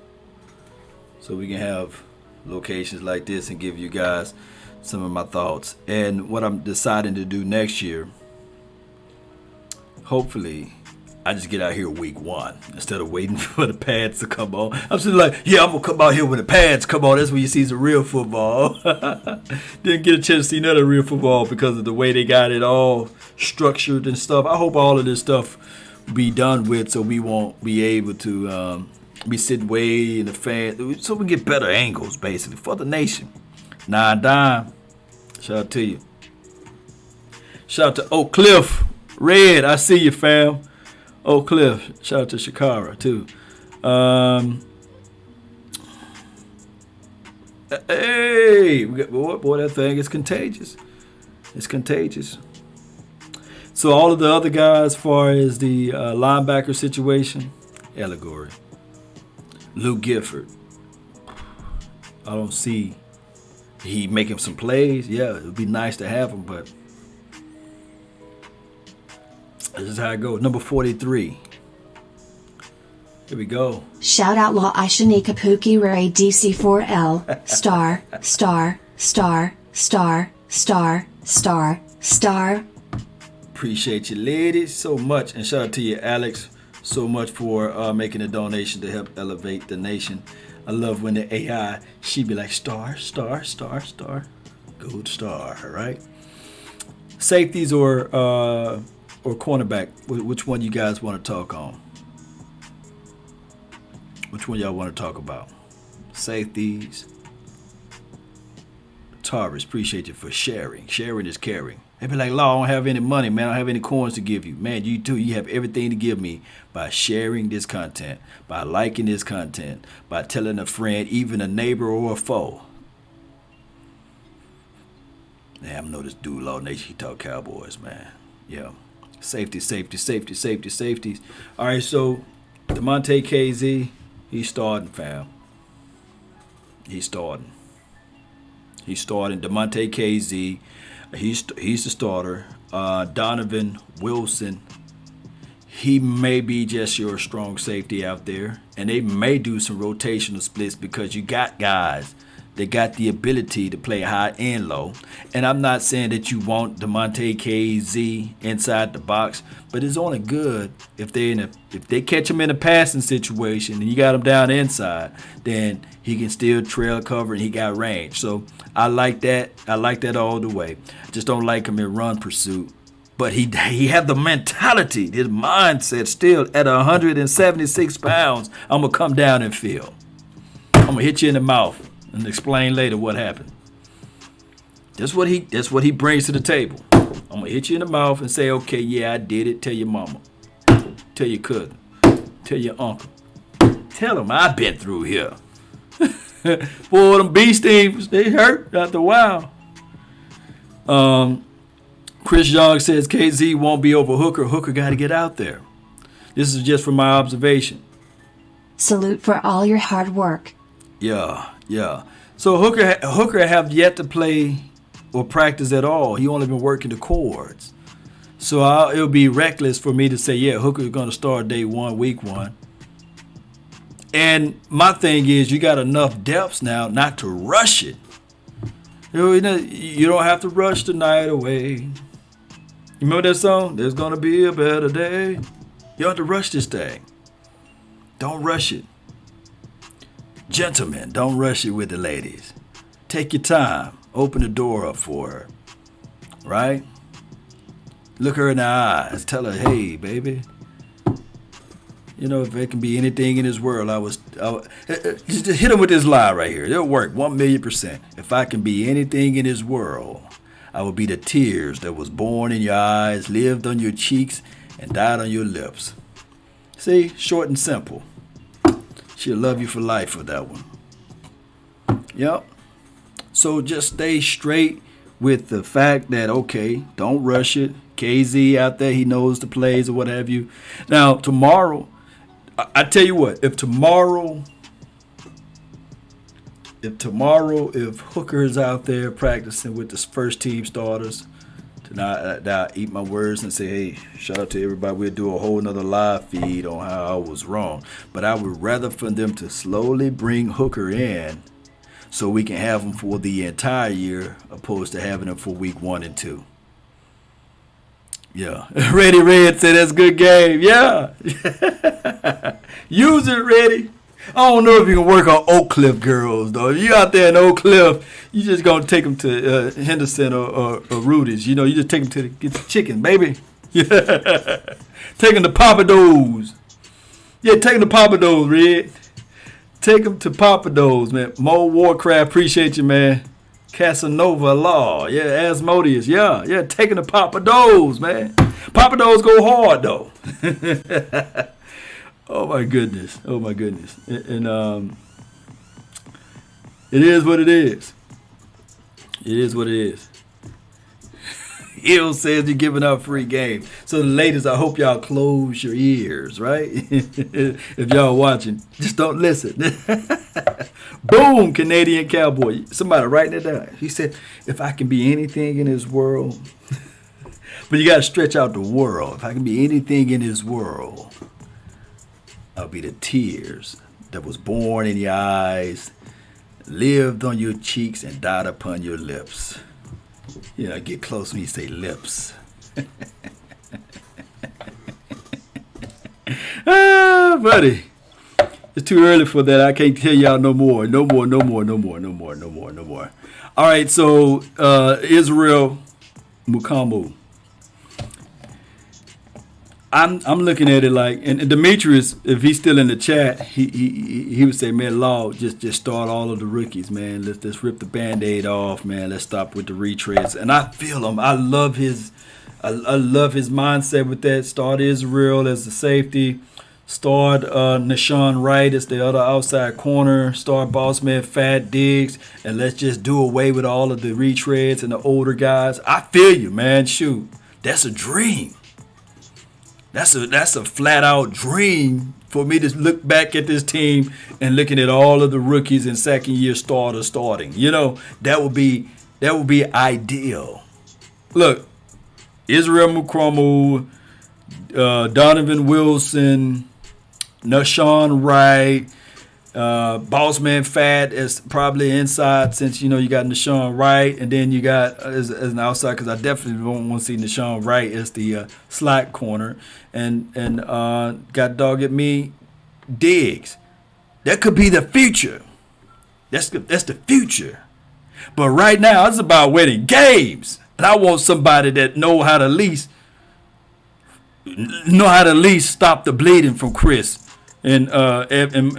so we can have locations like this and give you guys some of my thoughts. And what I'm deciding to do next year, hopefully, I just get out here week 1 instead of waiting for the pads to come on. I'm just like, yeah, I'm going to come out here when the pads come on. That's when you see some real football. Didn't get a chance to see none of the real football because of the way they got it all structured and stuff. I hope all of this stuff be done with so we won't be able to be sitting way in the fan, so we get better angles basically for the nation. 9 Dime, shout out to you. Shout out to Oak Cliff Red, I see you, fam. Oak Cliff, shout out to Shakara too. Hey, boy, that thing is contagious. It's contagious. So all of the other guys, as far as the linebacker situation, allegory. Luke Gifford, I don't see he making some plays. Yeah, it would be nice to have him, but this is how it goes. Number 43. Here we go. Shout out La Ishanika Pookie Ray DC4L star. Appreciate you, ladies, so much. And shout out to you, Alex, so much for making a donation to help elevate the nation. I love when the AI, she be like star, star, star, star, gold star, right? Safeties or cornerback, which one you guys want to talk on? Which one y'all want to talk about? Safeties. Taurus, appreciate you for sharing. Sharing is caring. They be like, Law, I don't have any money, man. I don't have any coins to give you. Man, you do. You have everything to give me by sharing this content, by liking this content, by telling a friend, even a neighbor or a foe. Man, I know this dude, Law Nation, he talk Cowboys, man. Yeah. Safety, safety, safety, safety, safeties. All right, so DeMonte KZ, he's starting, fam. He's starting. He's starting. DeMonte KZ, he's the starter. Donovan Wilson, he may be just your strong safety out there. And they may do some rotational splits because you got guys that got the ability to play high and low. And I'm not saying that you want DeMonte KZ inside the box, but it's only good if they catch him in a passing situation and you got him down inside, then he can still trail cover and he got range. So I like that. I like that all the way. I just don't like him in run pursuit. But he have the mentality, his mindset still at 176 pounds. I'm going to come down and feel. I'm going to hit you in the mouth and explain later what happened. That's what he brings to the table. I'm going to hit you in the mouth and say, okay, yeah, I did it. Tell your mama. Tell your cousin. Tell your uncle. Tell them I've been through here. Boy, them bee stings, they hurt after a while. Chris Young says KZ won't be over Hooker. Hooker got to get out there. This is just from my observation. Salute for all your hard work. Yeah. So Hooker have yet to play or practice at all. He only been working the chords. So it'll be reckless for me to say, yeah, Hooker's going to start day one, week one. And my thing is, you got enough depths now not to rush it. You don't have to rush the night away. You remember that song? There's going to be a better day. You don't have to rush this thing. Don't rush it. Gentlemen, don't rush it with the ladies. Take your time. Open the door up for her. Right? Look her in the eyes. Tell her, hey, baby. You know, if it can be anything in this world, just hit him with this lie right here. It'll work 1,000,000%. If I can be anything in this world, I will be the tears that was born in your eyes, lived on your cheeks, and died on your lips. See, short and simple. She'll love you for life for that one. Yep. So just stay straight with the fact that, okay, don't rush it. KZ out there, he knows the plays or what have you. Now, tomorrow, I tell you what, if Hooker is out there practicing with the first team starters, tonight I eat my words and say, hey, shout out to everybody. We'll do a whole nother live feed on how I was wrong. But I would rather for them to slowly bring Hooker in so we can have him for the entire year opposed to having him for week 1 and 2. Yeah. Ready Red said that's a good game. Yeah. Use it, Ready. I don't know if you can work on Oak Cliff girls, though. If you out there in Oak Cliff, you just going to take them to Henderson or Rudy's. You know, you just take them to get the chicken, baby. Yeah. Take them to Papa Do's. Yeah, take them to Papa Do's, Red. Take them to Papa Do's, man. Mo Warcraft, appreciate you, man. Casanova Law, yeah, Asmodeus, yeah, taking the Papa Do's, man. Papa Do's go hard, though. Oh my goodness. And it is what it is. It is what it is. Hill says you're giving out free game. So the ladies, I hope y'all close your ears, right? If y'all watching, just don't listen. Boom, Canadian Cowboy. Somebody writing it down. He said, if I can be anything in this world, but you got to stretch out the world. If I can be anything in this world, I'll be the tears that was born in your eyes, lived on your cheeks, and died upon your lips. You know, get close when you say lips. Buddy. It's too early for that. I can't tell y'all no more. No more. All right, so Israel Mukamu. I'm looking at it like, and Demetrius, if he's still in the chat, he would say, man, Law, just start all of the rookies, man. Let's rip the Band-Aid off, man. Let's stop with the retreads. And I feel him. I love his mindset with that. Start Israel as the safety. Start Nashawn Wright as the other outside corner. Start Bossman Fat Diggs. And let's just do away with all of the retreads and the older guys. I feel you, man. Shoot. That's a dream. That's a flat out dream for me to look back at this team and looking at all of the rookies and second year starters starting. You know, that would be ideal. Look, Israel Mukuamu, Donovan Wilson, Nashawn Wright, Bossman Fat is probably inside, since you got Nashawn Wright, and then you got as an outside, because I definitely don't want to see Nashawn Wright as the slot corner, and got dog at me Diggs. That could be the future. That's the future. But right now it's about winning games, and I want somebody that know how to at least stop the bleeding from Chris and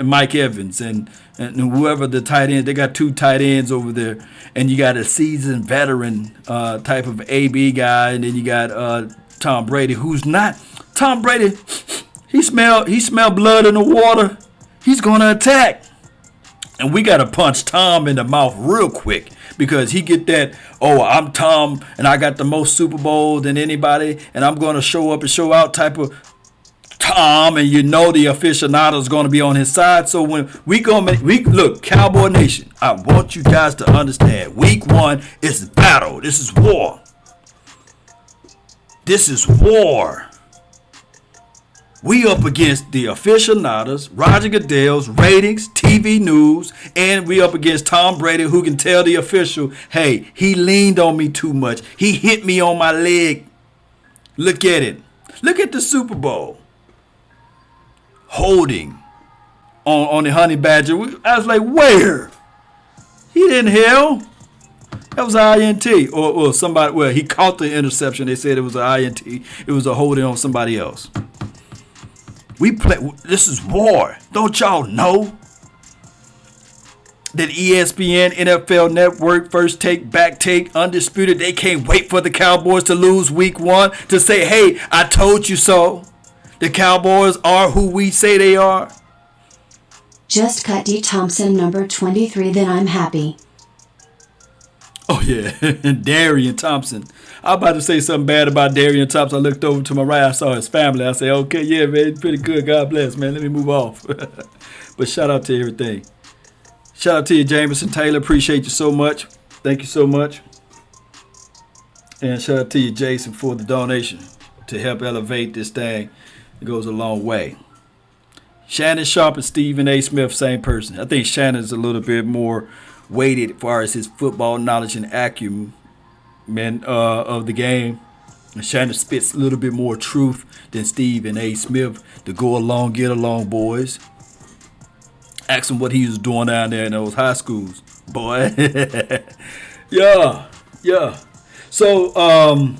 Mike Evans and whoever the tight end. They got 2 tight ends over there, and you got a seasoned veteran type of AB guy, and then you got Tom Brady, who's not Tom Brady. He smell blood in the water. He's gonna attack, and we gotta punch Tom in the mouth real quick, because he get that, oh, I'm Tom and I got the most Super Bowls than anybody, and I'm gonna show up and show out type of Tom, and the aficionado is going to be on his side. So when we look, Cowboy Nation, I want you guys to understand, week 1 is battle. This is war. We up against the aficionados, Roger Goodell's ratings, TV news, and we up against Tom Brady, who can tell the official, hey, he leaned on me too much. He hit me on my leg. Look at it. Look at the Super Bowl. Holding on the Honey Badger. I was like, where? He didn't hell. That was an INT. Or somebody, well, he caught the interception. They said it was an INT. It was a holding on somebody else. This is war. Don't y'all know that ESPN, NFL Network, First Take, Back Take, Undisputed, they can't wait for the Cowboys to lose week 1 to say, hey, I told you so. The Cowboys are who we say they are. Just cut D. Thompson number 23, then I'm happy. Oh, yeah. And Darian Thompson. I was about to say something bad about Darian Thompson. I looked over to my right. I saw his family. I said, okay, yeah, man, pretty good. God bless, man. Let me move off. But shout out to everything. Shout out to you, Jameson Taylor. Appreciate you so much. Thank you so much. And shout out to you, Jason, for the donation to help elevate this thing. It goes a long way. Shannon Sharp and Stephen A. Smith, same person. I think Shannon's a little bit more weighted as far as his football knowledge and acumen of the game. And Shannon spits a little bit more truth than Stephen A. Smith. To go along, get along, boys. Ask him what he was doing down there in those high schools, boy. Yeah. So,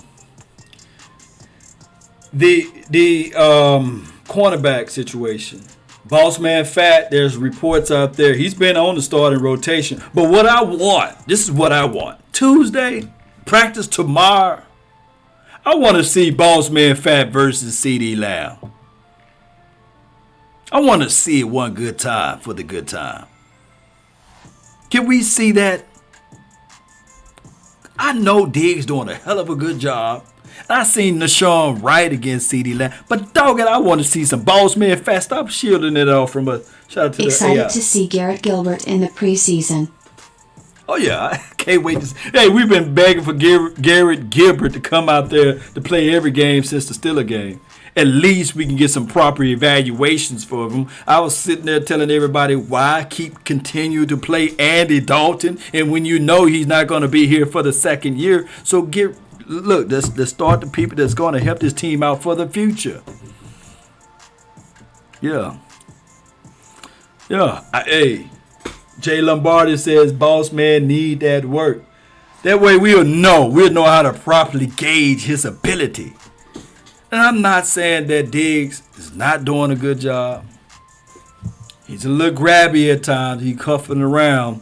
the cornerback situation. Bossman Fat, there's reports out there. He's been on the starting rotation. But what I want, this is what I want. Tuesday, practice tomorrow. I want to see Bossman Fat versus CD Lamb. I want to see it one good time for the good time. Can we see that? I know Diggs doing a hell of a good job. I seen Nashawn Wright against CD Lamb, but dog it, I want to see some Bossman Fat. Stop shielding it off from us. Shout out to excited to see Garrett Gilbert in the preseason. Oh yeah, I can't wait to see. Hey, we've been begging for Garrett Gilbert to come out there to play every game since the Steelers game. At least we can get some proper evaluations for him. I was sitting there telling everybody why continue to play Andy Dalton, and when you know he's not going to be here for the second year, so let's start the people that's going to help this team out for the future. Yeah. Yeah. Hey, Jay Lombardi says, boss man need that work. That way we'll know how to properly gauge his ability. And I'm not saying that Diggs is not doing a good job. He's a little grabby at times. He cuffing around.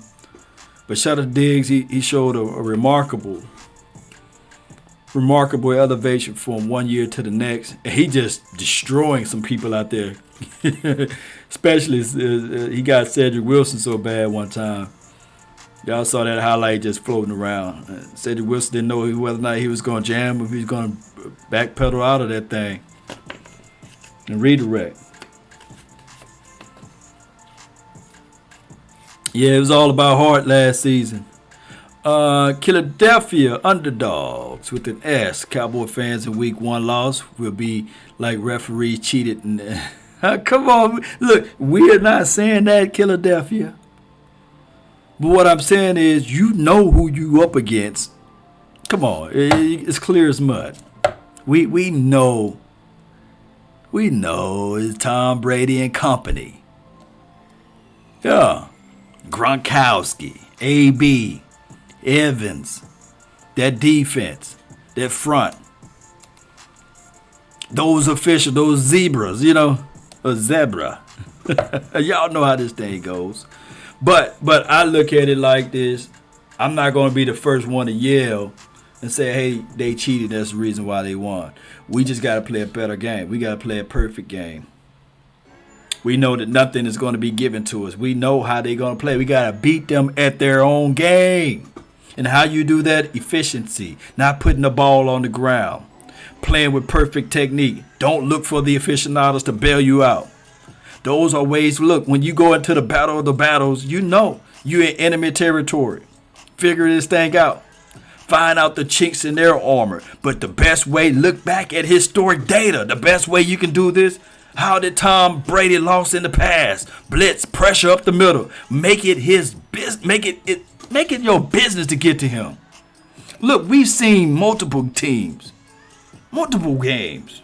But shout out to Diggs, he showed a remarkable elevation from 1 year to the next. And he just destroying some people out there. Especially he got Cedric Wilson so bad one time. Y'all saw that highlight just floating around. Cedric Wilson didn't know whether or not he was going to jam or if he was going to backpedal out of that thing and redirect. Yeah, it was all about heart last season. Philadelphia underdogs with an S. Cowboy fans in week 1 loss will be like referees cheated. Come on. Look, we are not saying that, Philadelphia. But what I'm saying is you know who you up against. Come on. It's clear as mud. We know. We know it's Tom Brady and company. Yeah. Gronkowski, AB, Evans, that defense, that front, those officials, those zebras, a zebra. Y'all know how this thing goes. But I look at it like this. I'm not going to be the first one to yell and say, hey, they cheated. That's the reason why they won. We just got to play a better game. We got to play a perfect game. We know that nothing is going to be given to us. We know how they're going to play. We got to beat them at their own game. And how you do that? Efficiency. Not putting the ball on the ground. Playing with perfect technique. Don't look for the aficionados to bail you out. Those are ways. Look, when you go into the battle of the battles, you know you're in enemy territory. Figure this thing out. Find out the chinks in their armor. But the best way, look back at historic data. The best way you can do this. How did Tom Brady lost in the past? Blitz, pressure up the middle. Make it his business. Make it your business to get to him. Look, we've seen multiple teams, multiple games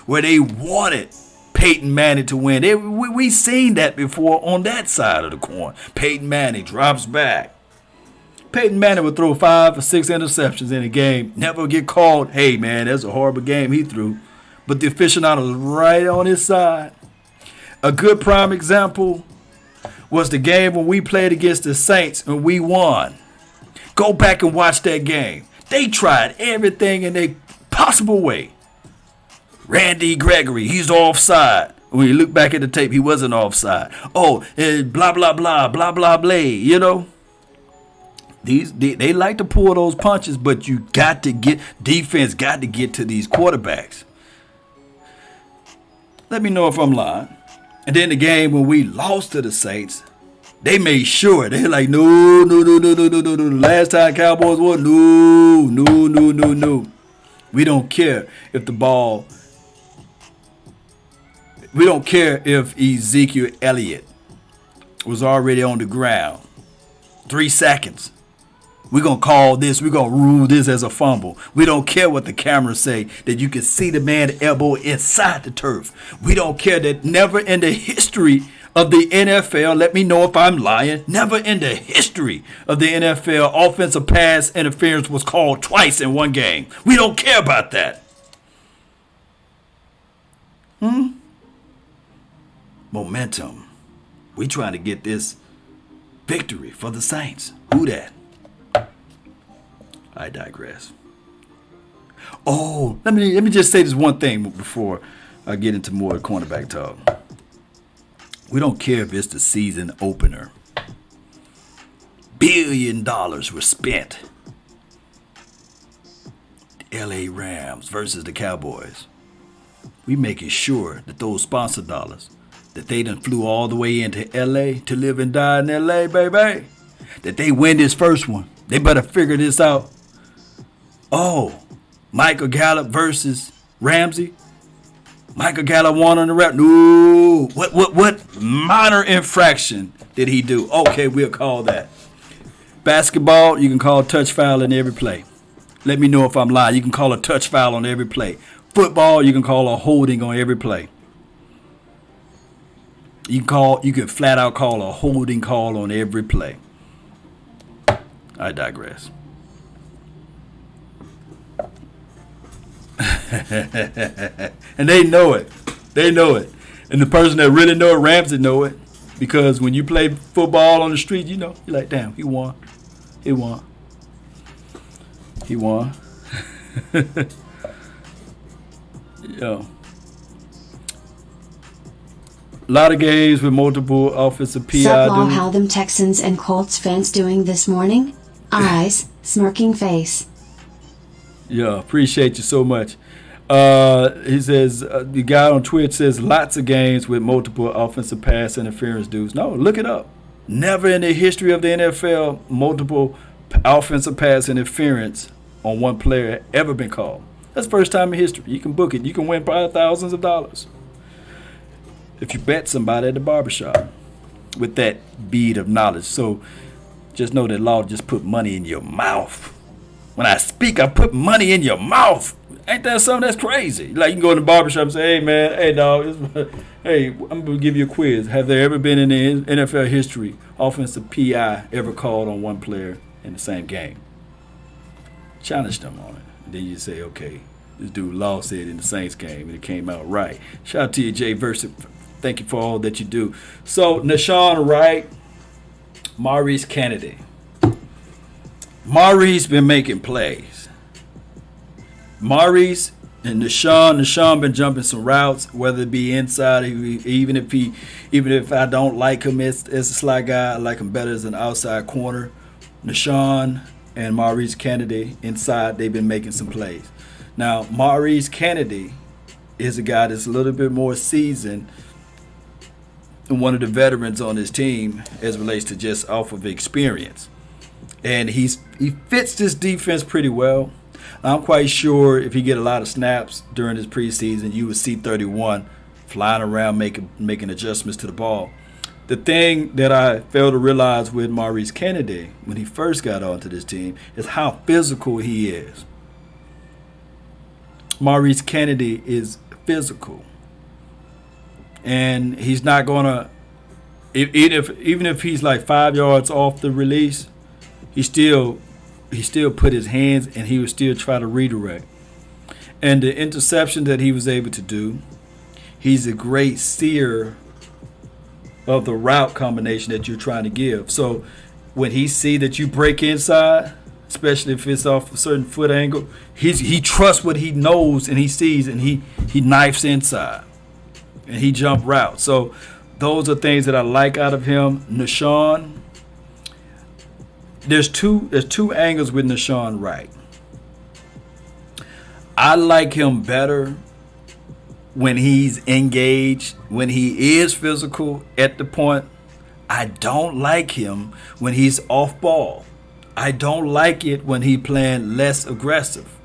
where they wanted Peyton Manning to win. We've seen that before on that side of the coin. Peyton Manning drops back. Peyton Manning would throw 5 or 6 interceptions in a game. Never get called. Hey, man, that's a horrible game he threw. But the aficionado was right on his side. A good prime example was the game when we played against the Saints and we won. Go back and watch that game. They tried everything in a possible way. Randy Gregory, he's offside. When you look back at the tape, he wasn't offside. Oh, blah, blah, blah, blah, blah, blah, They like to pull those punches, but you got to get, defense got to get to these quarterbacks. Let me know if I'm lying. And then the game when we lost to the Saints, they made sure. They're like, no. Last time Cowboys won, no. We don't care if the ball. We don't care if Ezekiel Elliott was already on the ground. 3 seconds. We're going to call this. We're going to rule this as a fumble. We don't care what the cameras say, that you can see the man elbow inside the turf. We don't care that never in the history of the NFL, let me know if I'm lying, never in the history of the NFL, offensive pass interference was called twice in one game. We don't care about that. Momentum. We trying to get this victory for the Saints. Who that? I digress. Oh, let me just say this one thing before I get into more cornerback talk. We don't care if it's the season opener. $1 billion were spent. The LA Rams versus the Cowboys. We making sure that those sponsor dollars, that they done flew all the way into LA to live and die in LA, baby. That they win this first one. They better figure this out. Oh, Michael Gallup versus Ramsey. Michael Gallup won on the rep. No. What minor infraction did he do? Okay, we'll call that. Basketball, you can call a touch foul in every play. Let me know if I'm lying. You can call a touch foul on every play. Football, you can call a holding on every play. You can flat out call a holding call on every play. I digress. And they know it. They know it. And the person that really know it, Ramsey, know it. Because when you play football on the street, you know, you're like, damn, he won. He won. He won. Yo. A lot of games with multiple offensive PI. Sup, law, how them Texans and Colts fans doing this morning? Eyes, smirking face. Yeah, appreciate you so much. He says, the guy on Twitch says lots of games with multiple offensive pass interference dudes. No, look it up. Never in the history of the NFL multiple offensive pass interference on one player ever been called. That's the first time in history. You can book it. You can win probably thousands of dollars if you bet somebody at the barbershop with that bead of knowledge. So just know that law just put money in your mouth. When I speak, I put money in your mouth. Ain't that something that's crazy? Like you can go in the barbershop and say, hey, man, hey, dog, hey, I'm going to give you a quiz. Have there ever been in the NFL history offensive PI ever called on one player in the same game? Challenge them on it. And then you say, okay, this dude Law said in the Saints game, and it came out right. Shout out to you, Jay Versa. Thank you for all that you do. So, Nashawn Wright, Maurice Kennedy. Maurice been making plays. Maurice and Nashawn been jumping some routes, whether it be inside, even if I don't like him as a slot guy, I like him better as an outside corner. Nashawn and Maurice Kennedy inside, they've been making some plays. Now, Maurice Kennedy is a guy that's a little bit more seasoned and one of the veterans on his team as relates to just off of experience. And he fits this defense pretty well. I'm quite sure if he get a lot of snaps during his preseason, you would see 31 flying around making adjustments to the ball. The thing that I failed to realize with Maurice Kennedy when he first got onto this team is how physical he is. Maurice Kennedy is physical. And he's not going to, even if he's like 5 yards off the release, he still put his hands and he would still try to redirect. And the interception that he was able to do, he's a great seer of the route combination that you're trying to give. So when he see that you break inside, especially if it's off a certain foot angle, he trusts what he knows and he sees, and he knifes inside and he jump routes. So those are things that I like out of him. Nashawn, there's two angles with Nashawn Wright. I like him better when he's engaged, when he is physical at the point. I don't like him when he's off ball. I don't like it when he playing less aggressive.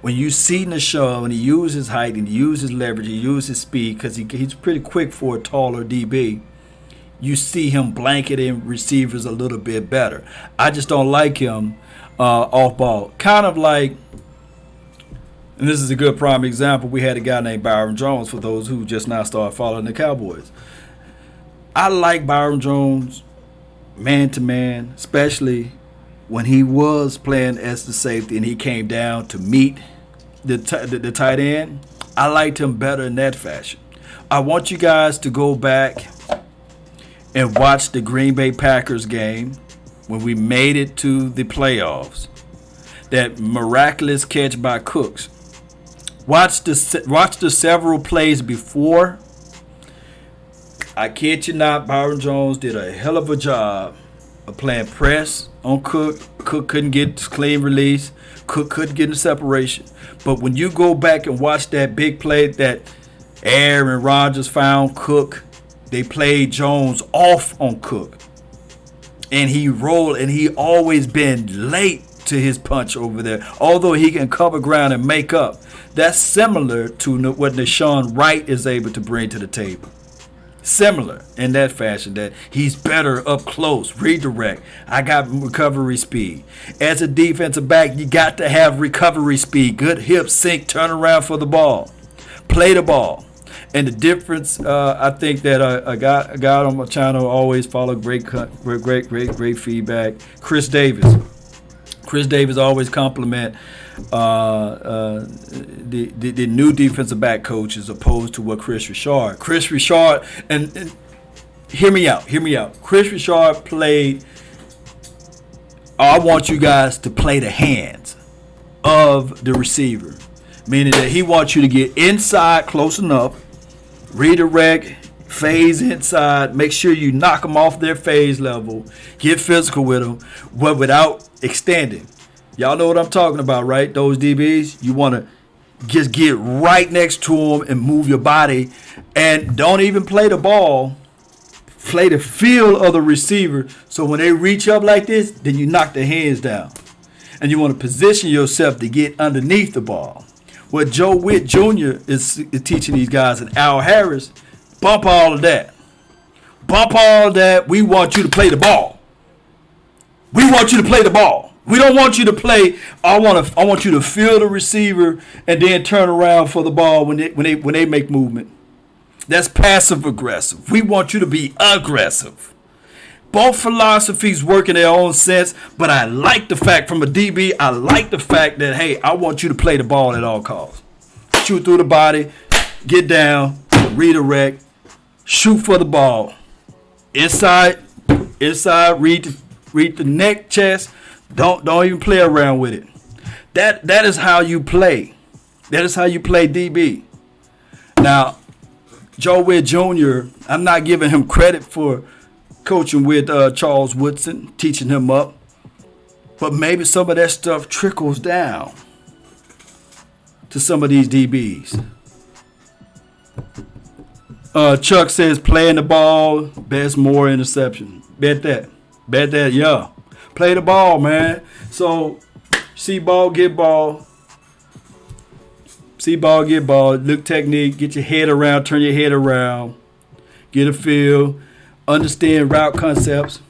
When you see Nashawn, when he uses his height and he uses his leverage, he uses his speed, because he's pretty quick for a taller DB, you see him blanketing receivers a little bit better. I just don't like him off ball. Kind of like, and this is a good prime example, we had a guy named Byron Jones, for those who just now started following the Cowboys. I like Byron Jones man-to-man, especially when he was playing as the safety and he came down to meet the tight end. I liked him better in that fashion. I want you guys to go back and watch the Green Bay Packers game when we made it to the playoffs. That miraculous catch by Cooks. Watch the several plays before. I kid you not, Byron Jones did a hell of a job of playing press on Cook. Cook couldn't get clean release. Cook couldn't get the separation. But when you go back and watch that big play that Aaron Rodgers found Cook, they played Jones off on Cook. And he rolled, and he always been late to his punch over there. Although he can cover ground and make up. That's similar to what Nashawn Wright is able to bring to the table. Similar in that fashion, that he's better up close, redirect. I got recovery speed. As a defensive back, you got to have recovery speed. Good hip, sink, turn around for the ball. Play the ball. And the difference, I think that a guy on my channel always follow great feedback. Chris Davis always compliment the new defensive back coach as opposed to what Chris Richard, and hear me out. Chris Richard played. I want you guys to play the hands of the receiver, meaning that he wants you to get inside close enough, redirect, phase inside, make sure you knock them off their phase level, get physical with them, but without extending. Y'all know what I'm talking about, right? Those DBs, you want to just get right next to them and move your body, and don't even play the ball. Play the feel of the receiver, so when they reach up like this, then you knock their hands down. And you want to position yourself to get underneath the ball. What Joe Witt Jr. is teaching these guys, and Al Harris, bump all of that. We want you to play the ball. We don't want you to play. I want you to feel the receiver and then turn around for the ball when they make movement. That's passive aggressive. We want you to be aggressive. Both philosophies work in their own sense, but I like the fact from a DB, I like the fact that, hey, I want you to play the ball at all costs. Shoot through the body, get down, redirect, shoot for the ball. Inside, read the neck, chest. Don't even play around with it. That is how you play. That is how you play DB. Now, Joe Witt Jr., I'm not giving him credit for coaching with Charles Woodson, teaching him up. But maybe some of that stuff trickles down to some of these DBs. Chuck says playing the ball, best more interception. Bet that, yeah. Play the ball, man. So, see ball, get ball. See ball, get ball. Look technique. Get your head around. Turn your head around. Get a feel. Understand route concepts.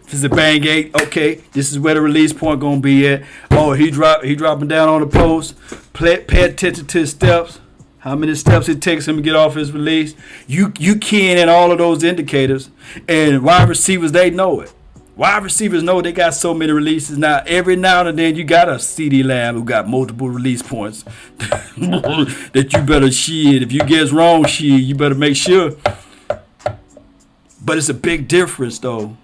If it's a bang eight, okay, this is where the release point gonna be at. Oh, he dropping down on the post. Pay attention to his steps. How many steps it takes him to get off his release. You keying in all of those indicators. And wide receivers, they know it. Wide receivers know they got so many releases. Now, every now and then, you got a CD Lamb who got multiple release points that you better shit. If you guess wrong, shit, you better make sure. But it's a big difference, though,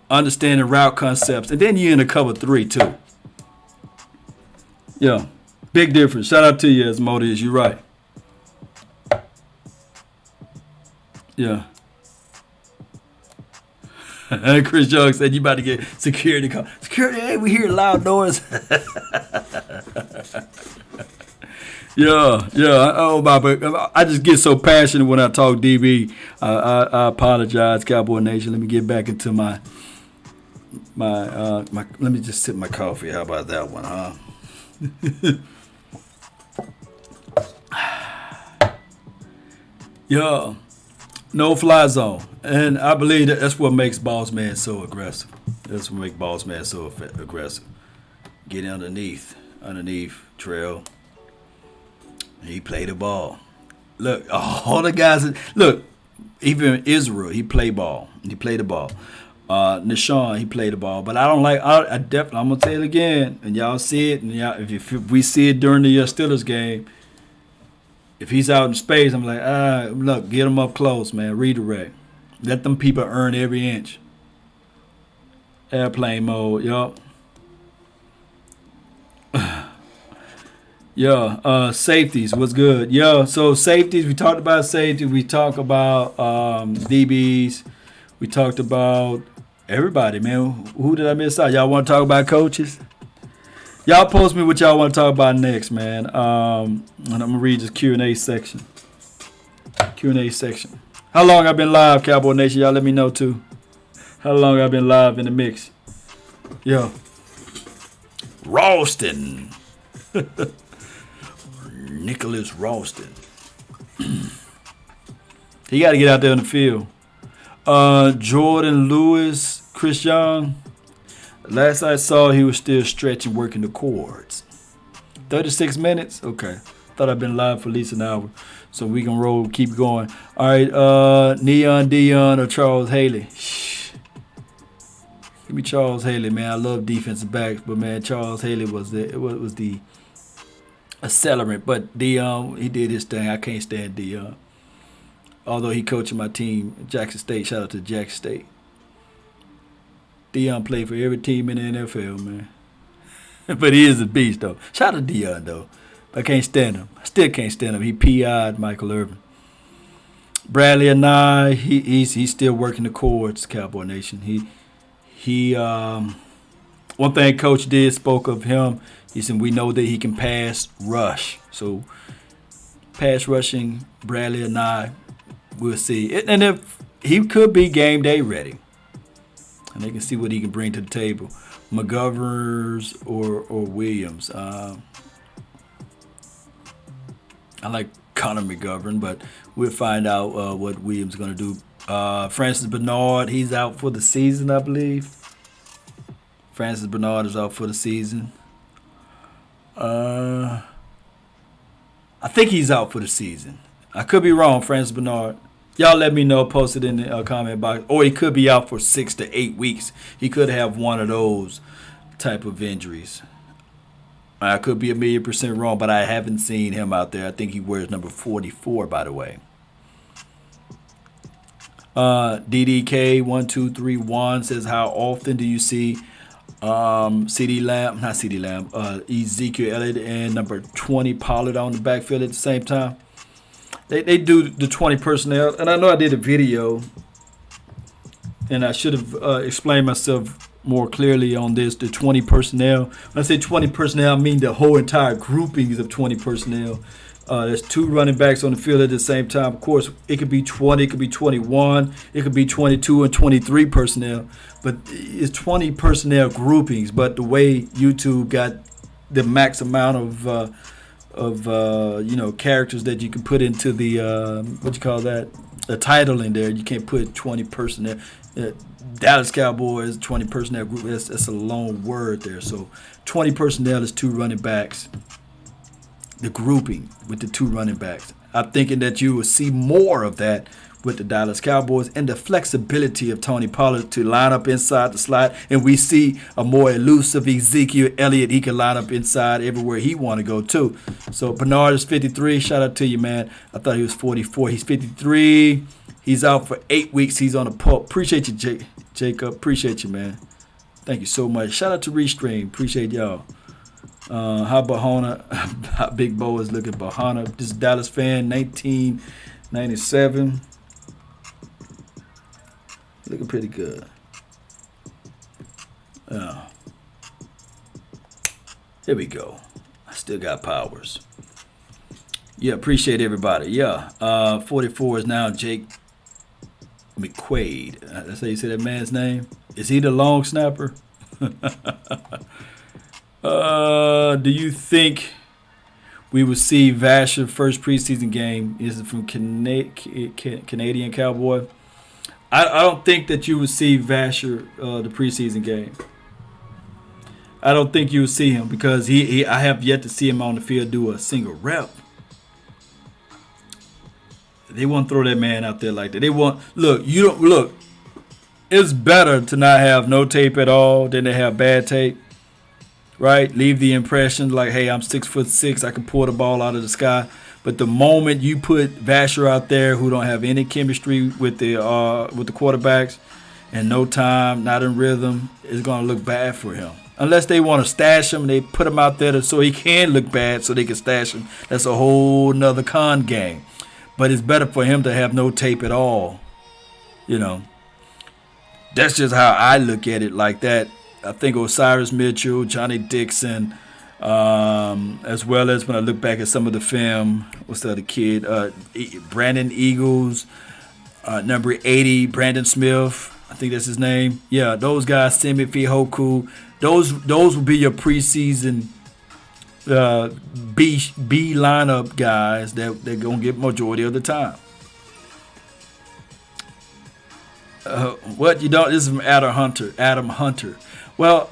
understanding route concepts. And then you're in a cover 3, too. Yeah, big difference. Shout out to you, Asmodeus. You're right. Yeah. Chris Young said you about to get security call. Security, hey, we hear loud noise. yeah. Oh my, but I just get so passionate when I talk DB. I apologize, Cowboy Nation. Let me get back into my. Let me just sip my coffee. How about that one, huh? Yeah. No fly zone. And I believe that's what makes Boss Man so aggressive. That's what makes Boss Man so aggressive. Get underneath, trail. He played the ball. Look, all the guys, look, even Israel, he played ball. He played the ball. Nashawn, he played the ball. But I don't like, I definitely, I'm going to tell it again, and y'all see it, and y'all, if we see it during the Steelers game, if he's out in space, I'm like, look, get him up close, man. Redirect. Let them people earn every inch. Airplane mode, yup. Yeah, safeties, what's good? Yeah, so safeties, we talked about safety. We talked about DBs. We talked about everybody, man. Who did I miss out? Y'all want to talk about coaches? Y'all post me what y'all want to talk about next, man. And I'm going to read this Q&A section. How long I've been live, Cowboy Nation? Y'all let me know, too. How long I've been live in the mix. Yo. Ralston. Nicholas Ralston. He got to get out there in the field. Jordan Lewis, Chris Young. Last I saw, he was still stretching, working the cords. 36 minutes? Okay. thought I'd been live for at least an hour. So we can roll, keep going. All right, Neon Dion or Charles Haley. Give me Charles Haley, man. I love defensive backs, but man, Charles Haley was the accelerant. But Dion, he did his thing. I can't stand Dion. Although he coaching my team, Jackson State. Shout out to Jackson State. Dion played for every team in the NFL, man. But he is a beast, though. Shout out to Dion, though. I can't stand him. I still can't stand him. He PI'd Michael Irvin. Bradley and I, he's still working the chords, Cowboy Nation. He one thing Coach did spoke of him. He said we know that he can pass rush. So pass rushing, Bradley and I, we'll see. And if he could be game day ready, and they can see what he can bring to the table. McGovern's or Williams. I like Connor McGovern, but we'll find out what Williams is going to do. Francis Bernard, he's out for the season, I believe. Francis Bernard is out for the season. I think he's out for the season. I could be wrong, Francis Bernard. Y'all let me know, post it in the comment box. Or he could be out for 6 to 8 weeks. He could have one of those type of injuries. I could be 1,000,000% wrong, but I haven't seen him out there. I think he wears number 44, by the way. DDK1231 says, how often do you see Ezekiel Elliott and number 20 Pollard on the backfield at the same time? They do the 20 personnel, and I know I did a video, and I should have explained myself more clearly on this, the 20 personnel. When I say 20 personnel, I mean the whole entire groupings of 20 personnel. There's 2 running backs on the field at the same time. Of course, it could be 20, it could be 21, it could be 22 and 23 personnel, but it's 20 personnel groupings. But the way YouTube got the max amount of characters that you can put into the the title in there, you can't put 20 personnel. Dallas Cowboys 20 personnel group, that's a long word there. So 20 personnel is 2 running backs. The grouping with the 2 running backs. I'm thinking that you will see more of that with the Dallas Cowboys and the flexibility of Tony Pollard to line up inside the slot. And we see a more elusive Ezekiel Elliott. He can line up inside everywhere he want to go too. So Bernard is 53. Shout out to you, man. I thought he was 44. He's 53. He's out for 8 weeks. He's on a pup. Appreciate you, Jacob. Appreciate you, man. Thank you so much. Shout out to Restream. Appreciate y'all. How Bahona, how Big Bo is looking. Bahona, this is Dallas fan, 1997. Looking pretty good. Here we go. I still got powers. Yeah, appreciate everybody. Yeah, 44 is now Jake McQuaid. That's how you say that man's name. Is he the long snapper? Do you think we will see Vasher first preseason game? Is it from Canadian Cowboy? I don't think that you will see Vasher the preseason game. I don't think you will see him because I have yet to see him on the field do a single rep. They won't throw that man out there like that. They want look. It's better to not have no tape at all than to have bad tape. Right? Leave the impression like, hey, I'm 6'6", I can pull the ball out of the sky. But the moment you put Vasher out there who don't have any chemistry with the quarterbacks and no time, not in rhythm, it's gonna look bad for him. Unless they want to stash him, they put him out there so he can look bad so they can stash him. That's a whole nother con game. But it's better for him to have no tape at all. You know. That's just how I look at it like that. I think Osiris Mitchell, Johnny Dixon, as well as when I look back at some of the film, what's the other kid? Brandon Eagles, number 80, Brandon Smith, I think that's his name. Yeah, those guys, Simifi Hoku, those will be your preseason B lineup guys that they're going to get majority of the time. What you don't? This is from Adam Hunter. Well,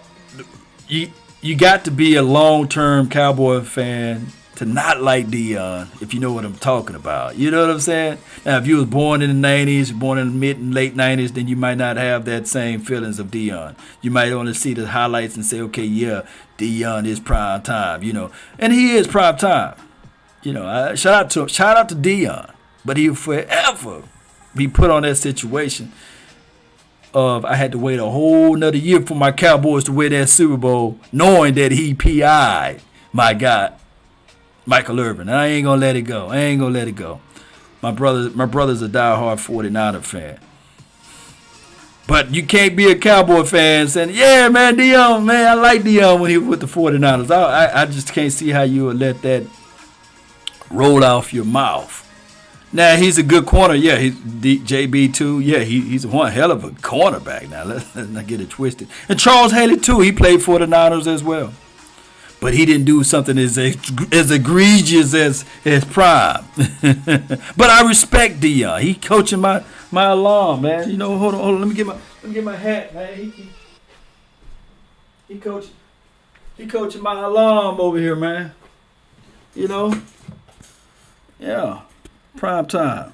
you got to be a long-term Cowboy fan to not like Dion, if you know what I'm talking about. You know what I'm saying? Now, if you was born in the 90s, born in the mid and late 90s, then you might not have that same feelings of Dion. You might only see the highlights and say, okay, yeah, Dion is prime time, And he is prime time. Shout out to Dion. But he'll forever be put on that situation of I had to wait a whole nother year for my Cowboys to win that Super Bowl, knowing that he PI'd my guy, Michael Irvin. I ain't gonna let it go. My brother's a diehard 49er fan. But you can't be a Cowboy fan saying, yeah, man, Dion, man, I like Dion when he was with the 49ers. I just can't see how you would let that roll off your mouth. Now, he's a good corner. Yeah, he's JB too. Yeah, he's one hell of a cornerback. Now, let's not get it twisted. And Charles Haley too. He played for the Niners as well. But he didn't do something as egregious as Prime. But I respect Dion. He coaching my alum, man. Hold on. Let me get my hat, man. He coaching my alum over here, man. Yeah. Prime time.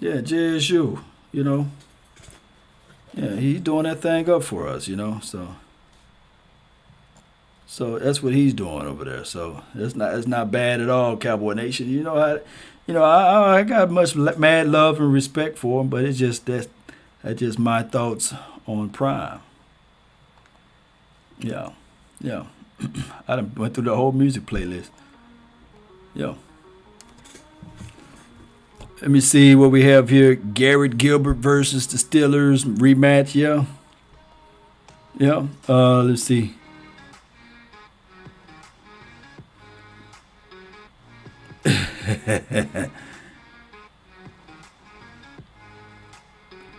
Yeah, JSU, Yeah, he's doing that thing up for us, So that's what he's doing over there. So it's not bad at all, Cowboy Nation. I got much mad love and respect for him, but it's just that's just my thoughts on Prime. Yeah. I done went through the whole music playlist. Yeah. Let me see what we have here. Garrett Gilbert versus the Steelers rematch. Yeah. Let's see.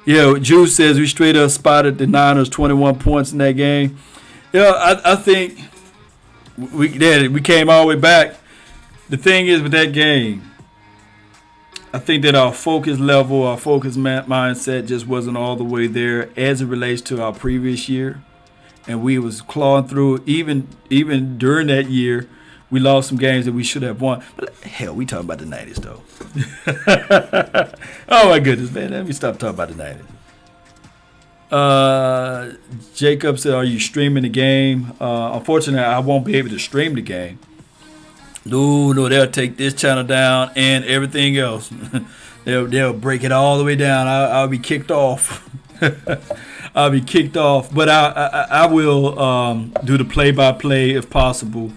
Yeah, Juice says we straight up spotted the Niners 21 points in that game. Yeah, I think we came all the way back. The thing is with that game, I think that our focus level, our focus mindset just wasn't all the way there as it relates to our previous year. And we was clawing through even during that year. We lost some games that we should have won. But hell, we talking about the 90s, though. Oh, my goodness, man. Let me stop talking about the 90s. Jacob said, are you streaming the game? Unfortunately, I won't be able to stream the game. No, they'll take this channel down and everything else. they'll break it all the way down. I'll be kicked off. I'll be kicked off. But I will do the play-by-play if possible.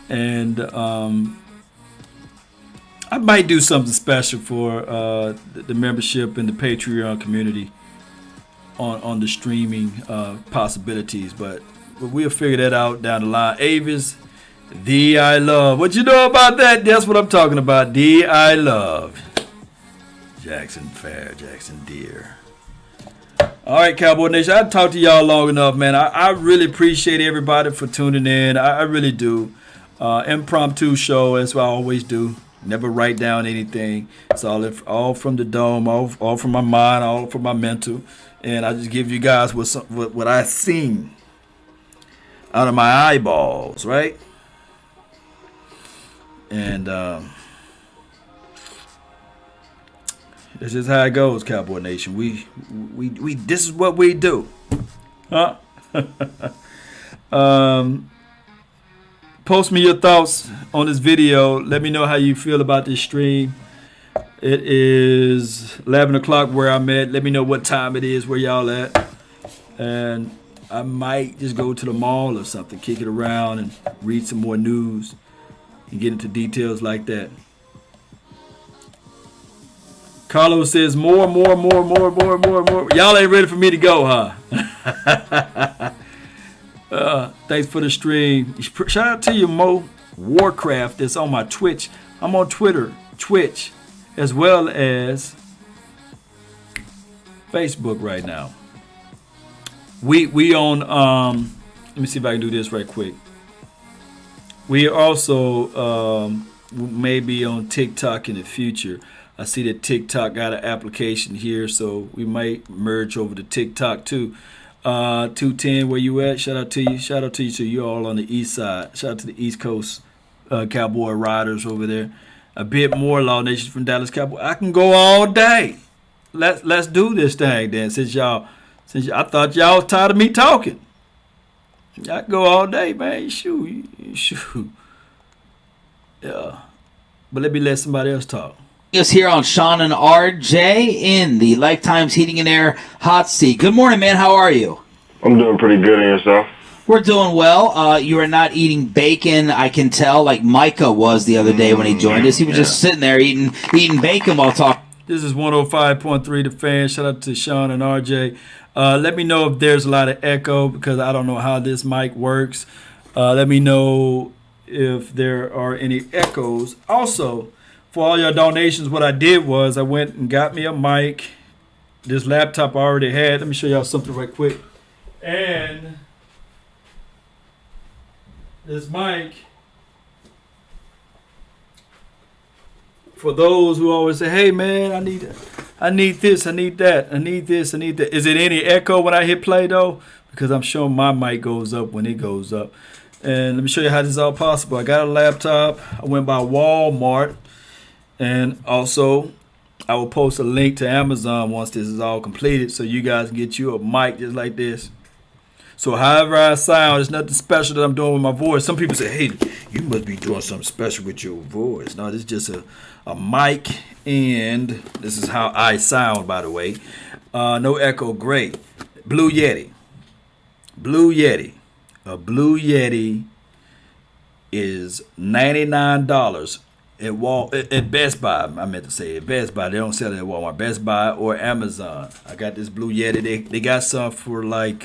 And I might do something special for the membership and the Patreon community on the streaming possibilities. But we'll figure that out down the line. Avis, I love. What you know about that? That's what I'm talking about. I love. Jackson Fair, Jackson Deere. All right, Cowboy Nation. I've talked to y'all long enough, man. I really appreciate everybody for tuning in. I really do. Impromptu show, as I always do. Never write down anything. It's all from the dome, all from my mind, all from my mental. And I just give you guys what I seen out of my eyeballs, right? And this is how it goes, Cowboy Nation. We this is what we do. Huh? Post me your thoughts on this video. Let me know how you feel about this stream. It is 11 o'clock where I'm at. Let me know what time it is where y'all at. And I might just go to the mall or something, kick it around and read some more news and get into details like that. Carlos says more. Y'all ain't ready for me to go, huh? Thanks for the stream. Shout out to you, Mo Warcraft. That's on my Twitch. I'm on Twitter, Twitch, as well as Facebook right now. We on let me see if I can do this right quick. We also may be on TikTok in the future. I see that TikTok got an application here, so we might merge over to TikTok too. 210, where you at? Shout out to you. So you all on the east side. Shout out to the East Coast Cowboy riders over there. A bit more Law Nation from Dallas Cowboy. I can go all day. Let's do this thing then. Since I thought y'all was tired of me talking. I can go all day, man. Shoot. Yeah. But let somebody else talk. Us here on Sean and RJ in the Lifetime's Heating and Air hot seat. Good morning, man. How are you? I'm doing pretty good. And yourself? We're doing well. You are not eating bacon, I can tell, like Micah was the other day when he joined us. He was just sitting there eating bacon while talking. This is 105.3 The Fan. Shout out to Sean and RJ. Let me know if there's a lot of echo because I don't know how this mic works. Let me know if there are any echoes. Also, for all your donations, what I did was I went and got me a mic. This laptop I already had. Let me show y'all something right quick. And this mic, for those who always say, hey man, I need this, I need that, I need this, I need that. Is it any echo when I hit play though? Because I'm sure my mic goes up when it goes up. And let me show you how this is all possible. I got a laptop. I went by Walmart. And also, I will post a link to Amazon once this is all completed so you guys can get you a mic just like this. So however I sound, there's nothing special that I'm doing with my voice. Some people say, hey, you must be doing something special with your voice. No, this is just a mic, and this is how I sound, by the way. No echo, great. Blue Yeti. A Blue Yeti is $99 at Best Buy. I meant to say at Best Buy. They don't sell it at Walmart. Best Buy or Amazon. I got this Blue Yeti. They got some for like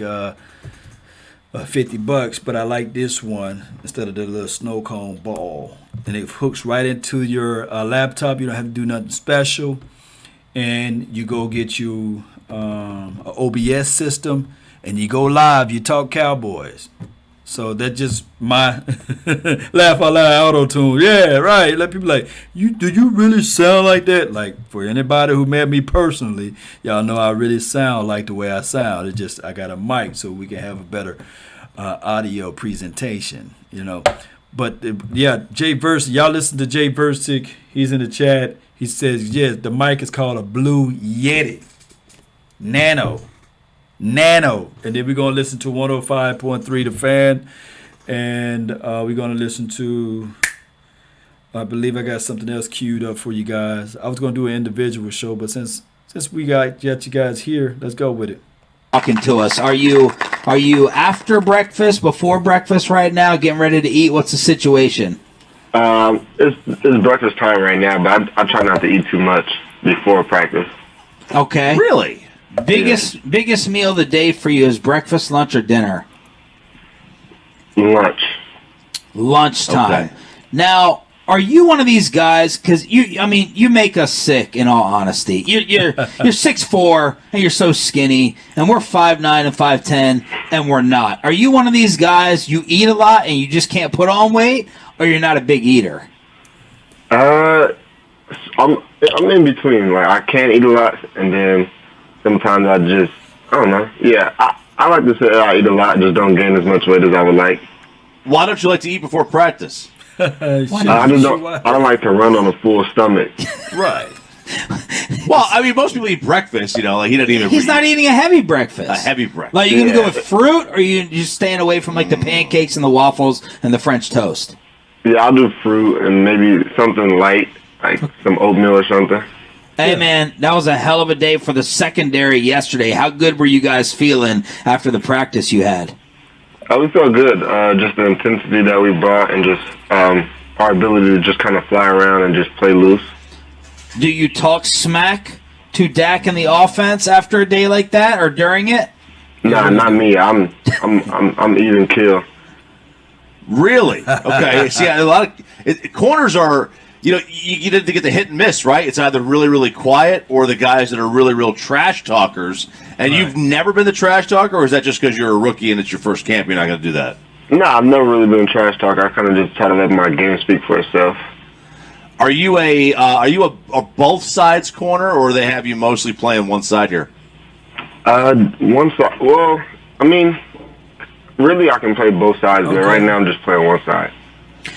$50, but I like this one instead of the little snow cone ball. And it hooks right into your laptop. You don't have to do nothing special. And you go get you an OBS system, and you go live. You talk Cowboys. So that's just my laugh out loud auto tune. Yeah, right. Let people like, do you really sound like that? Like for anybody who met me personally, y'all know I really sound like the way I sound. It's just I got a mic so we can have a better audio presentation, you know. But yeah, Jay Versick, y'all listen to Jay Versick. He's in the chat. He says, yes, the mic is called a Blue Yeti. Nano. And then we're going to listen to 105.3 The Fan. And we're going to listen to, I believe I got something else queued up for you guys. I was going to do an individual show, but since we got you guys here, let's go with it. Talking to us. Are you after breakfast, before breakfast right now, getting ready to eat? What's the situation? It's breakfast time right now, but I try not to eat too much before practice. Okay. Really? Biggest meal of the day for you is breakfast, lunch, or dinner? Lunchtime. Okay. Now, are you one of these guys? Because you make us sick. In all honesty, you're 6'4" and you're so skinny, and we're 5'9" and 5'10", and we're not. Are you one of these guys? You eat a lot and you just can't put on weight, or you're not a big eater? I'm in between. Like I can't eat a lot, and then sometimes I don't know. Yeah, I like to say I eat a lot, just don't gain as much weight as I would like. Why don't you like to eat before practice? I don't like to run on a full stomach. Right. Well, I mean, most people eat breakfast, like he doesn't even. He's not eating a heavy breakfast. A heavy breakfast. Like, you going to go with fruit, or you just staying away from, like, the pancakes and the waffles and the French toast? Yeah, I'll do fruit and maybe something light, like some oatmeal or something. Hey, man, that was a hell of a day for the secondary yesterday. How good were you guys feeling after the practice you had? We felt good. Just the intensity that we brought and just our ability to just kind of fly around and just play loose. Do you talk smack to Dak and the offense after a day like that or during it? Nah, not me. I'm even kill. Really? Okay. See, a lot of corners are. You need to get the hit and miss, right? It's either really, really quiet or the guys that are really, real trash talkers. And right. You've never been the trash talker, or is that just because you're a rookie and it's your first camp, you're not going to do that? No, I've never really been a trash talker. I kind of just try to let my game speak for itself. Are you a both sides corner, or they have you mostly playing one side here? One side. Well, I mean, really, I can play both sides, but right now I'm just playing one side.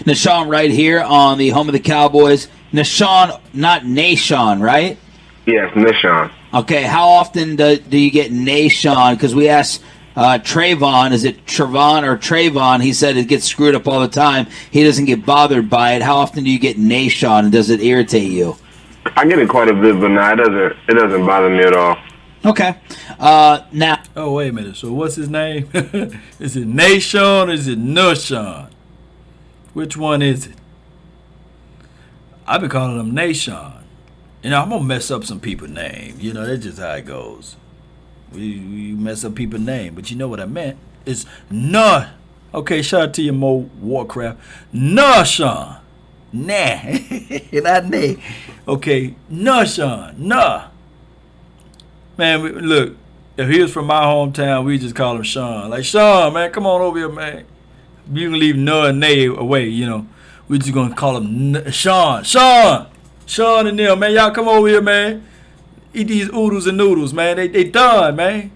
Nashawn right here on the home of the Cowboys. Nashawn, not Nashon, right? Yes, Nishon. Okay, how often do you get Nashon? Because we asked Trayvon, is it Trevon or Trayvon? He said it gets screwed up all the time. He doesn't get bothered by it. How often do you get Nashon, and does it irritate you? I get it quite a bit, but no, it doesn't bother me at all. Okay. Now. Oh, wait a minute. So what's his name? Is it Nashon or is it Nushon? Which one is it? I've been calling him Nashon. You know, I'm going to mess up some people's names. You know, that's just how it goes. We mess up people's names. But you know what I meant? It's Nuh. Okay, shout out to you, Mo Warcraft. Nushon. Nah. Not nay. Okay, Nushon. Nah. Man, look, if he was from my hometown, we just call him Sean. Like, Sean, man, come on over here, man. You can leave no and nay away, you know. We're just going to call him Sean. Sean and them, man. Y'all come over here, man. Eat these oodles and noodles, man. They done, man.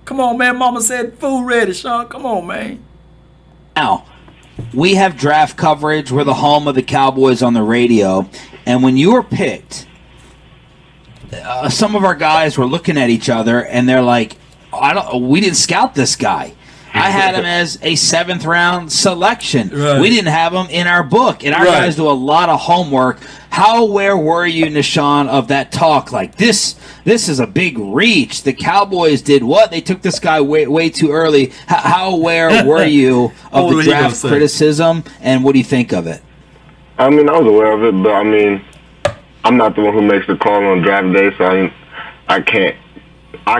Come on, man. Mama said food ready, Sean. Come on, man. Now, we have draft coverage. We're the home of the Cowboys on the radio. And when you were picked, some of our guys were looking at each other, and they're like, we didn't scout this guy. I had him as a 7th-round selection. Right. We didn't have him in our book, and our Right. guys do a lot of homework. How aware were you, Nashawn, of that talk? Like, this is a big reach. The Cowboys did what? They took this guy way too early. How aware were you of the draft criticism, and what do you think of it? I mean, I was aware of it, but I mean, I'm not the one who makes the call on draft day, so I can't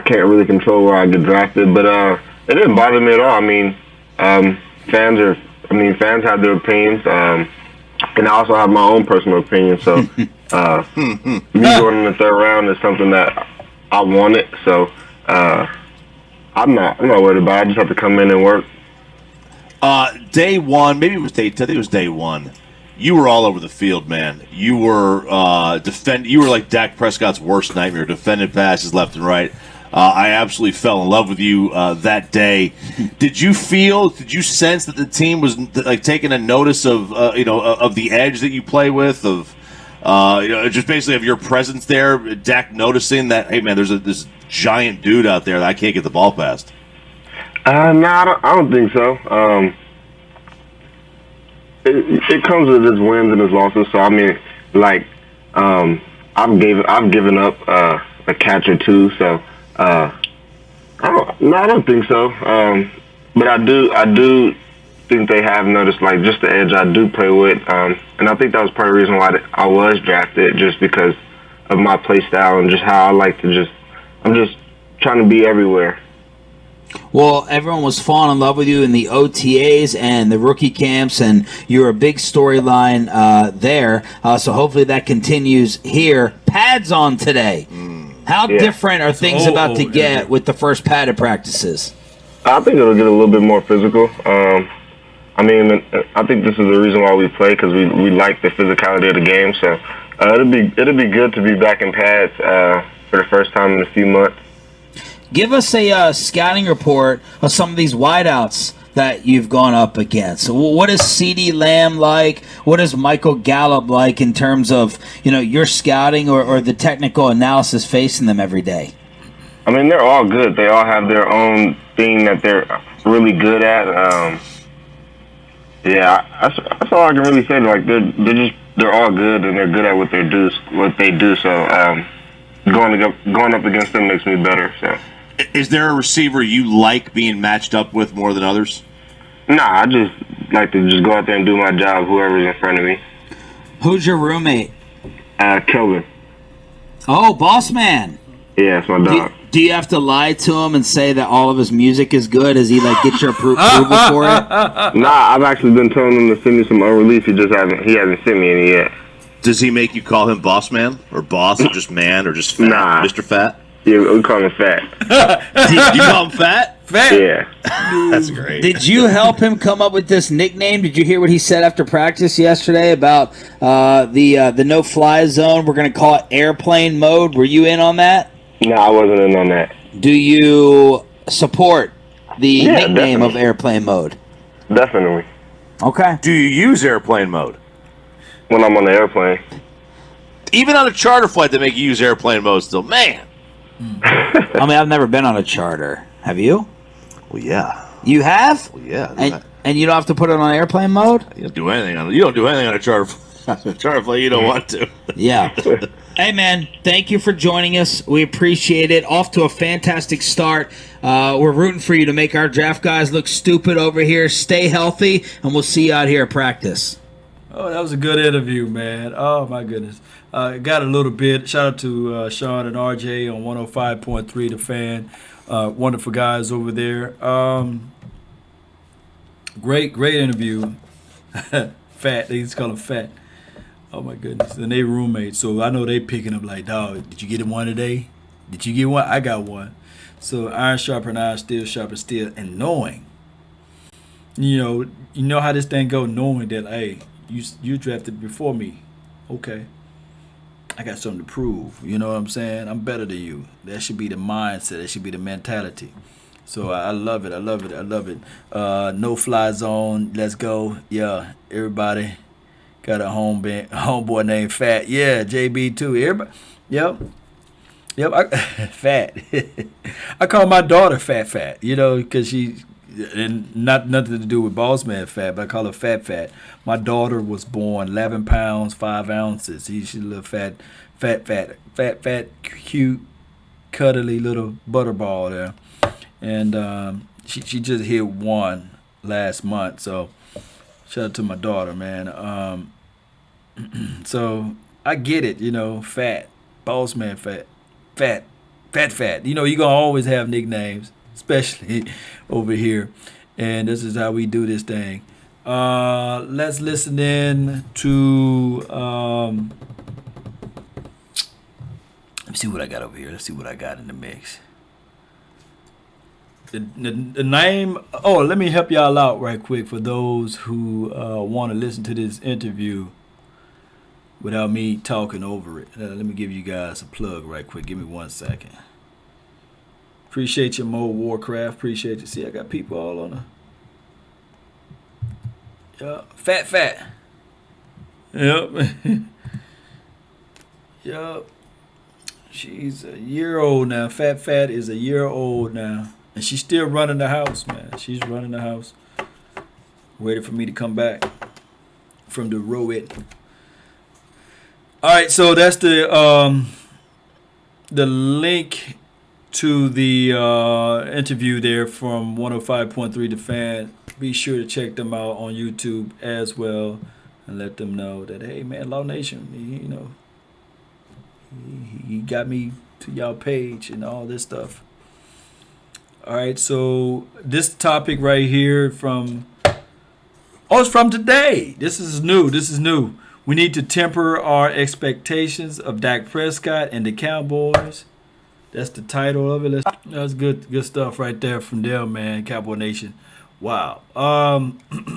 really control where I get drafted. But it didn't bother me at all. I mean, fans have their opinions, and I also have my own personal opinion. So me going in the 3rd round is something that I wanted. So I'm not worried about it. I just have to come in and work. Day one, maybe it was I think it was day one. You were all over the field, man. You were You were like Dak Prescott's worst nightmare, defending passes left and right. I absolutely fell in love with you that day. Did you sense that the team was like taking a notice of of the edge that you play with, of just basically of your presence there? Dak noticing that, hey man, there's this giant dude out there that I can't get the ball past. No, I don't think so. It comes with its wins and its losses. So I mean, like, I've given up a catch or two. So I don't think so. But I do think they have noticed, like, just the edge I do play with. And I think that was part of the reason why I was drafted, just because of my play style and just how I like to I'm just trying to be everywhere. Well, everyone was falling in love with you in the OTAs and the rookie camps, and you're a big storyline there. So hopefully that continues here. Pads on today. How different are things about to get with the first padded practices? I think it'll get a little bit more physical. I mean, I think this is the reason why we play, because we like the physicality of the game. So it'll be good to be back in pads for the first time in a few months. Give us a scouting report of some of these wideouts that you've gone up against. What is CeeDee Lamb like? What is Michael Gallup like in terms of your scouting or the technical analysis facing them every day? I mean, they're all good. They all have their own thing that they're really good at. That's all I can really say. Like, they're all good, and they're good at what they do. So going up against them makes me better. So. Is there a receiver you like being matched up with more than others? Nah, I just like to just go out there and do my job, whoever's in front of me. Who's your roommate? Kelvin. Oh, boss man. Yeah, it's my dog. Do you have to lie to him and say that all of his music is good? Does he get your approval for it? Nah, I've actually been telling him to send me some unreleased. He hasn't sent me any yet. Does he make you call him boss man or boss or just man or just fat? Nah. Mr. Fat? Yeah, we call him Fat. Do you call him Fat? Fat? Yeah. That's great. Did you help him come up with this nickname? Did you hear what he said after practice yesterday about the no-fly zone? We're going to call it airplane mode. Were you in on that? No, I wasn't in on that. Do you support the nickname definitely. of airplane mode? Definitely. Okay. Do you use airplane mode? When I'm on the airplane. Even on a charter flight, they make you use airplane mode still. Man. I mean, I've never been on a charter. Have you? Well, yeah. You have? Well, yeah. And you don't have to put it on airplane mode? You don't do anything on a charter flight. You don't want to. Yeah. Hey, man, thank you for joining us. We appreciate it. Off to a fantastic start. We're rooting for you to make our draft guys look stupid over here. Stay healthy, and we'll see you out here at practice. Oh, that was a good interview, man. Oh, my goodness. Got a little bit. Shout out to Sean and RJ on 105.3 The Fan. Wonderful guys over there. Great interview. Fat. They just call him Fat. Oh, my goodness. And they roommates. So I know they picking up like, dog, did you get one today? Did you get one? I got one. So iron sharper iron, steel sharper steel. And knowing, you know how this thing go, knowing that, hey, you drafted before me. Okay. I got something to prove. You know what I'm saying? I'm better than you. That should be the mindset. That should be the mentality. So I love it. I love it. I love it. No fly zone. Let's go. Yeah, everybody got a homeboy named Fat. Yeah, JB too. Everybody. Yep. Fat. I call my daughter Fat. You know, because she. And nothing to do with boss man Fat, but I call her Fat. My daughter was born 11 pounds 5 ounces. She's a little fat, cute, cuddly little butterball there, and she just hit 1 last month. So shout out to my daughter, man. So I get it, Fat, boss man Fat. You know, you're gonna always have nicknames, especially over here, and this is how we do this thing. Let's listen in to let's see what I got over here. Let's see what I got in the mix. The name. Oh, let me help y'all out right quick for those who want to listen to this interview without me talking over it. Let me give you guys a plug right quick. Give me 1 second. Appreciate you, Mo Warcraft. Appreciate you. See, I got people all on the. Yeah, Fat. Yep. Yep. She's a year old now. Fat is a year old now. And she's still running the house, man. She's running the house. Waiting for me to come back from the road. All right, so that's the link to the interview there from 105.3 The Fan. Be sure to check them out on YouTube as well and let them know that, hey, man, Law Nation, he got me to y'all page and all this stuff. All right, so this topic right here it's from today. This is new. We need to temper our expectations of Dak Prescott and the Cowboys. That's the title of it. That's good stuff right there from them, man. Cowboy Nation. Wow.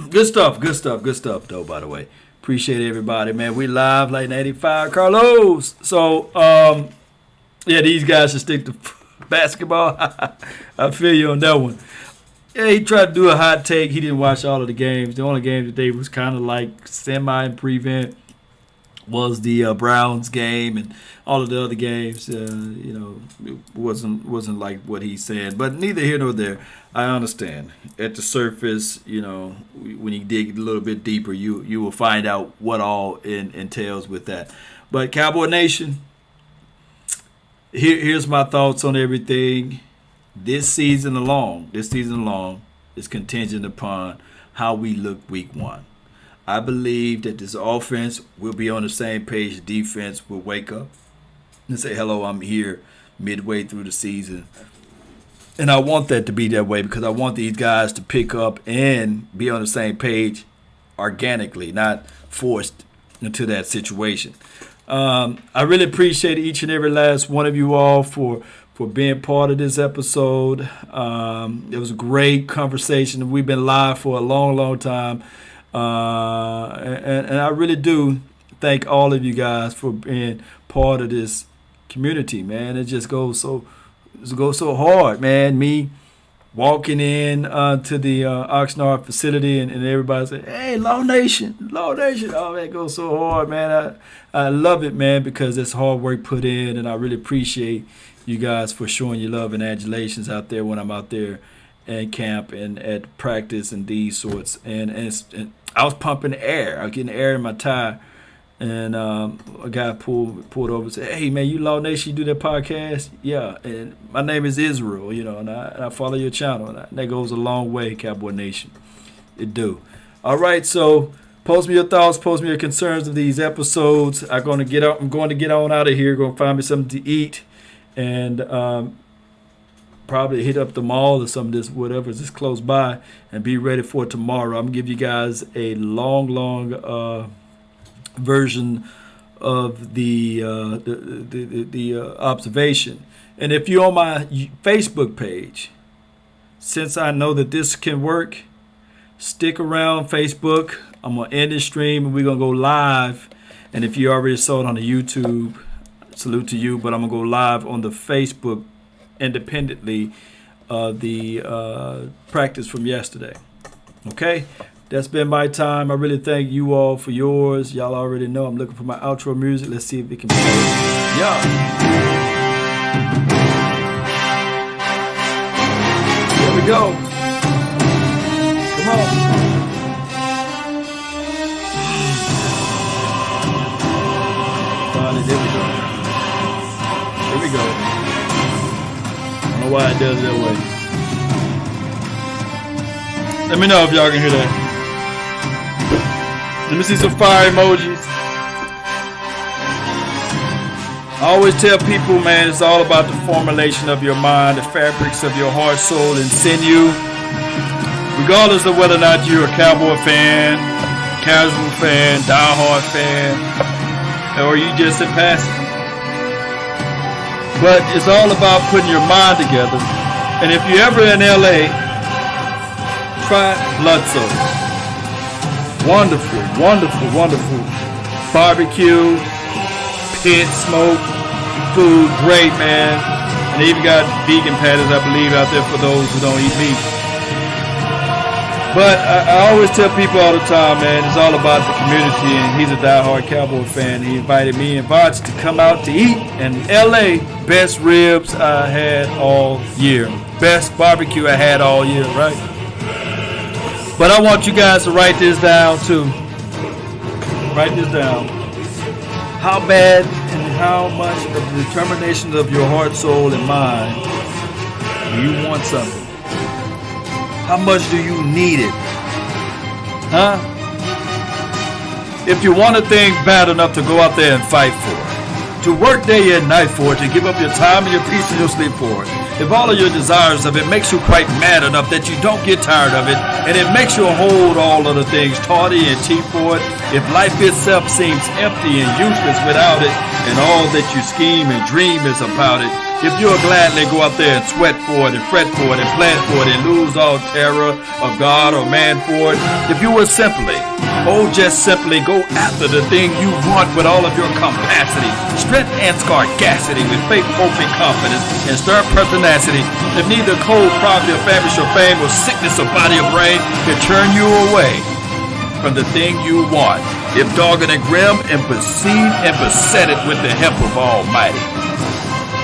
Good stuff though, by the way. Appreciate everybody, man. We live like 95 Carlos. So yeah, these guys should stick to basketball. I feel you on that one. Yeah, he tried to do a hot take. He didn't watch all of the games. The only game today was kind of like semi and prevent was the Browns game, and all of the other games, it wasn't like what he's saying. But neither here nor there. I understand. At the surface, when you dig a little bit deeper, you will find out what all entails with that. But Cowboy Nation, here's my thoughts on everything. This season alone is contingent upon how we look week 1. I believe that this offense will be on the same page. The defense will wake up and say, hello, I'm here midway through the season. And I want that to be that way because I want these guys to pick up and be on the same page organically, not forced into that situation. I really appreciate each and every last one of you all for being part of this episode. It was a great conversation. We've been live for a long time. And I really do thank all of you guys for being part of this community, man. It just goes so hard, man. Me walking in to the Oxnard facility, and everybody said, "Hey, Law Nation, Law Nation!" Oh, that goes so hard, man. I love it, man, because it's hard work put in, and I really appreciate you guys for showing your love and adulations out there when I'm out there at camp and at practice and these sorts. And I was pumping air. I was getting air in my tire. And a guy pulled over and said, "Hey, man, you Law Nation, you do that podcast?" Yeah, and my name is Israel, and I follow your channel. And that goes a long way, Cowboy Nation. It do. All right, so post me your thoughts, post me your concerns of these episodes. I'm going to get on out of here, going to find me something to eat, and probably hit up the mall or some of this, whatever is just close by, and be ready for tomorrow. I'm going to give you guys a long version of the observation. And if you're on my Facebook page, since I know that this can work, stick around Facebook. I'm going to end the stream and we're going to go live. And if you already saw it on the YouTube, salute to you, but I'm going to go live on the Facebook independently of the practice from yesterday. Okay? That's been my time. I really thank you all for yours. Y'all already know I'm looking for my outro music. Let's see if it can play. Yeah. Here we go. Come on. Finally, there we go. Here we go. I don't know why it does that way. Let me know if y'all can hear that. Let me see some fire emojis. I always tell people, man, it's all about the formulation of your mind, the fabrics of your heart, soul, and sinew. Regardless of whether or not you're a Cowboy fan, casual fan, diehard fan, or you just a passer. But it's all about putting your mind together. And if you're ever in LA, try Blood Soul. Wonderful, wonderful, wonderful barbecue, pit, smoke, food, great, man. And they even got vegan patties, I believe, out there for those who don't eat meat. But I always tell people all the time, man, it's all about the community, and he's a diehard Cowboy fan. He invited me and Voch to come out to eat in LA. Best ribs I had all year. Best barbecue I had all year, right? But I want you guys to write this down too. Write this down. How bad and how much of the determination of your heart, soul, and mind do you want something? How much do you need it? Huh? If you want a thing bad enough to go out there and fight for it, to work day and night for it, to give up your time and your peace and your sleep for it, if all of your desires of it makes you quite mad enough that you don't get tired of it, and it makes you hold all of the things tawdry and cheap for it, if life itself seems empty and useless without it, and all that you scheme and dream is about it, if you'll gladly go out there and sweat for it and fret for it and plan for it and lose all terror of God or man for it, if you will simply, just simply go after the thing you want with all of your capacity, strength and scarcity, with faith, hope, and confidence, and stern pertinacity, if neither cold, poverty, or famish, or fame, or sickness, or body, or brain can turn you away from the thing you want, if dogged and grim, and besiege and beset it with the help of Almighty,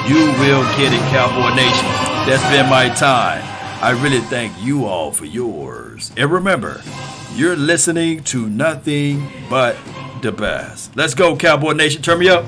you will get it, Cowboy Nation. That's been my time. I really thank you all for yours. And remember, you're listening to nothing but the best. Let's go, Cowboy Nation. Turn me up.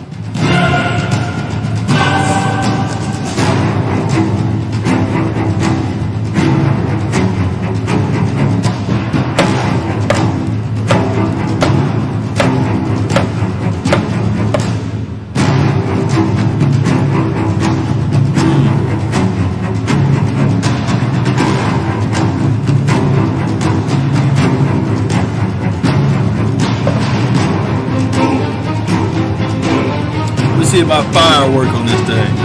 See my firework on this thing.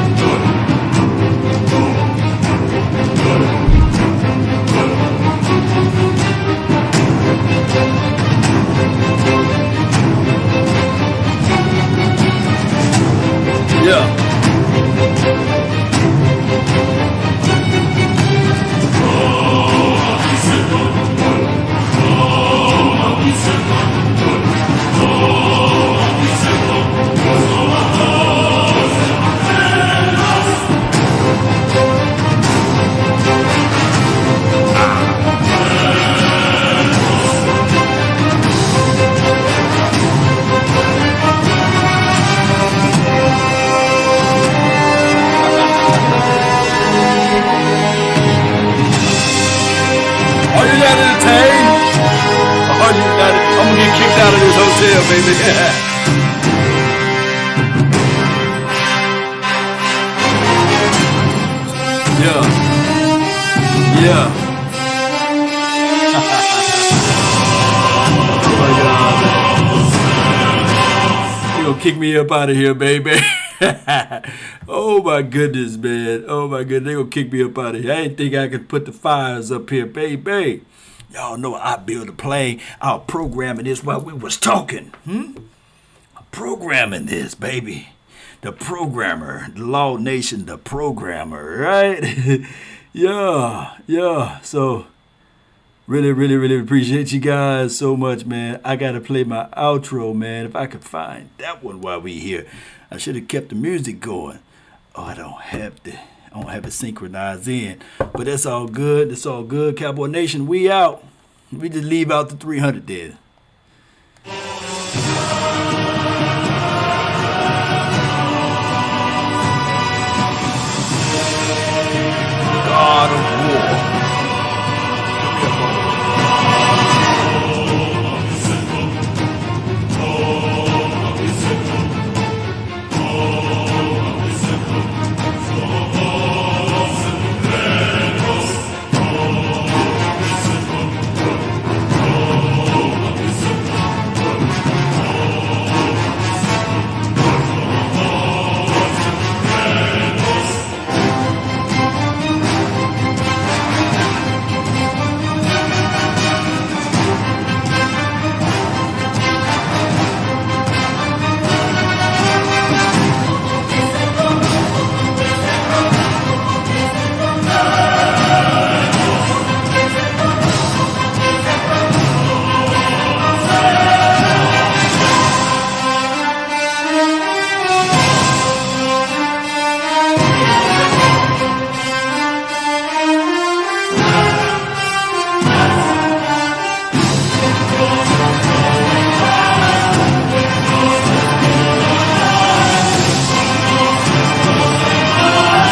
Yeah. hotel, baby. Yeah. Yeah. Oh my God. You gonna kick me up out of here, baby. Oh my goodness, man. Oh my goodness. They gonna kick me up out of here. I didn't think I could put the fires up here, baby. Y'all know I built a plane. I was programming this while we was talking. Programming this, baby. The programmer, the Law Nation, the programmer, right? Yeah. So, really appreciate you guys so much, man. I gotta play my outro, man. If I could find that one while we here, I should have kept the music going. Oh, I don't have it synchronized in, but that's all good. It's all good. Cowboy Nation, we out. We just leave out the 300 there.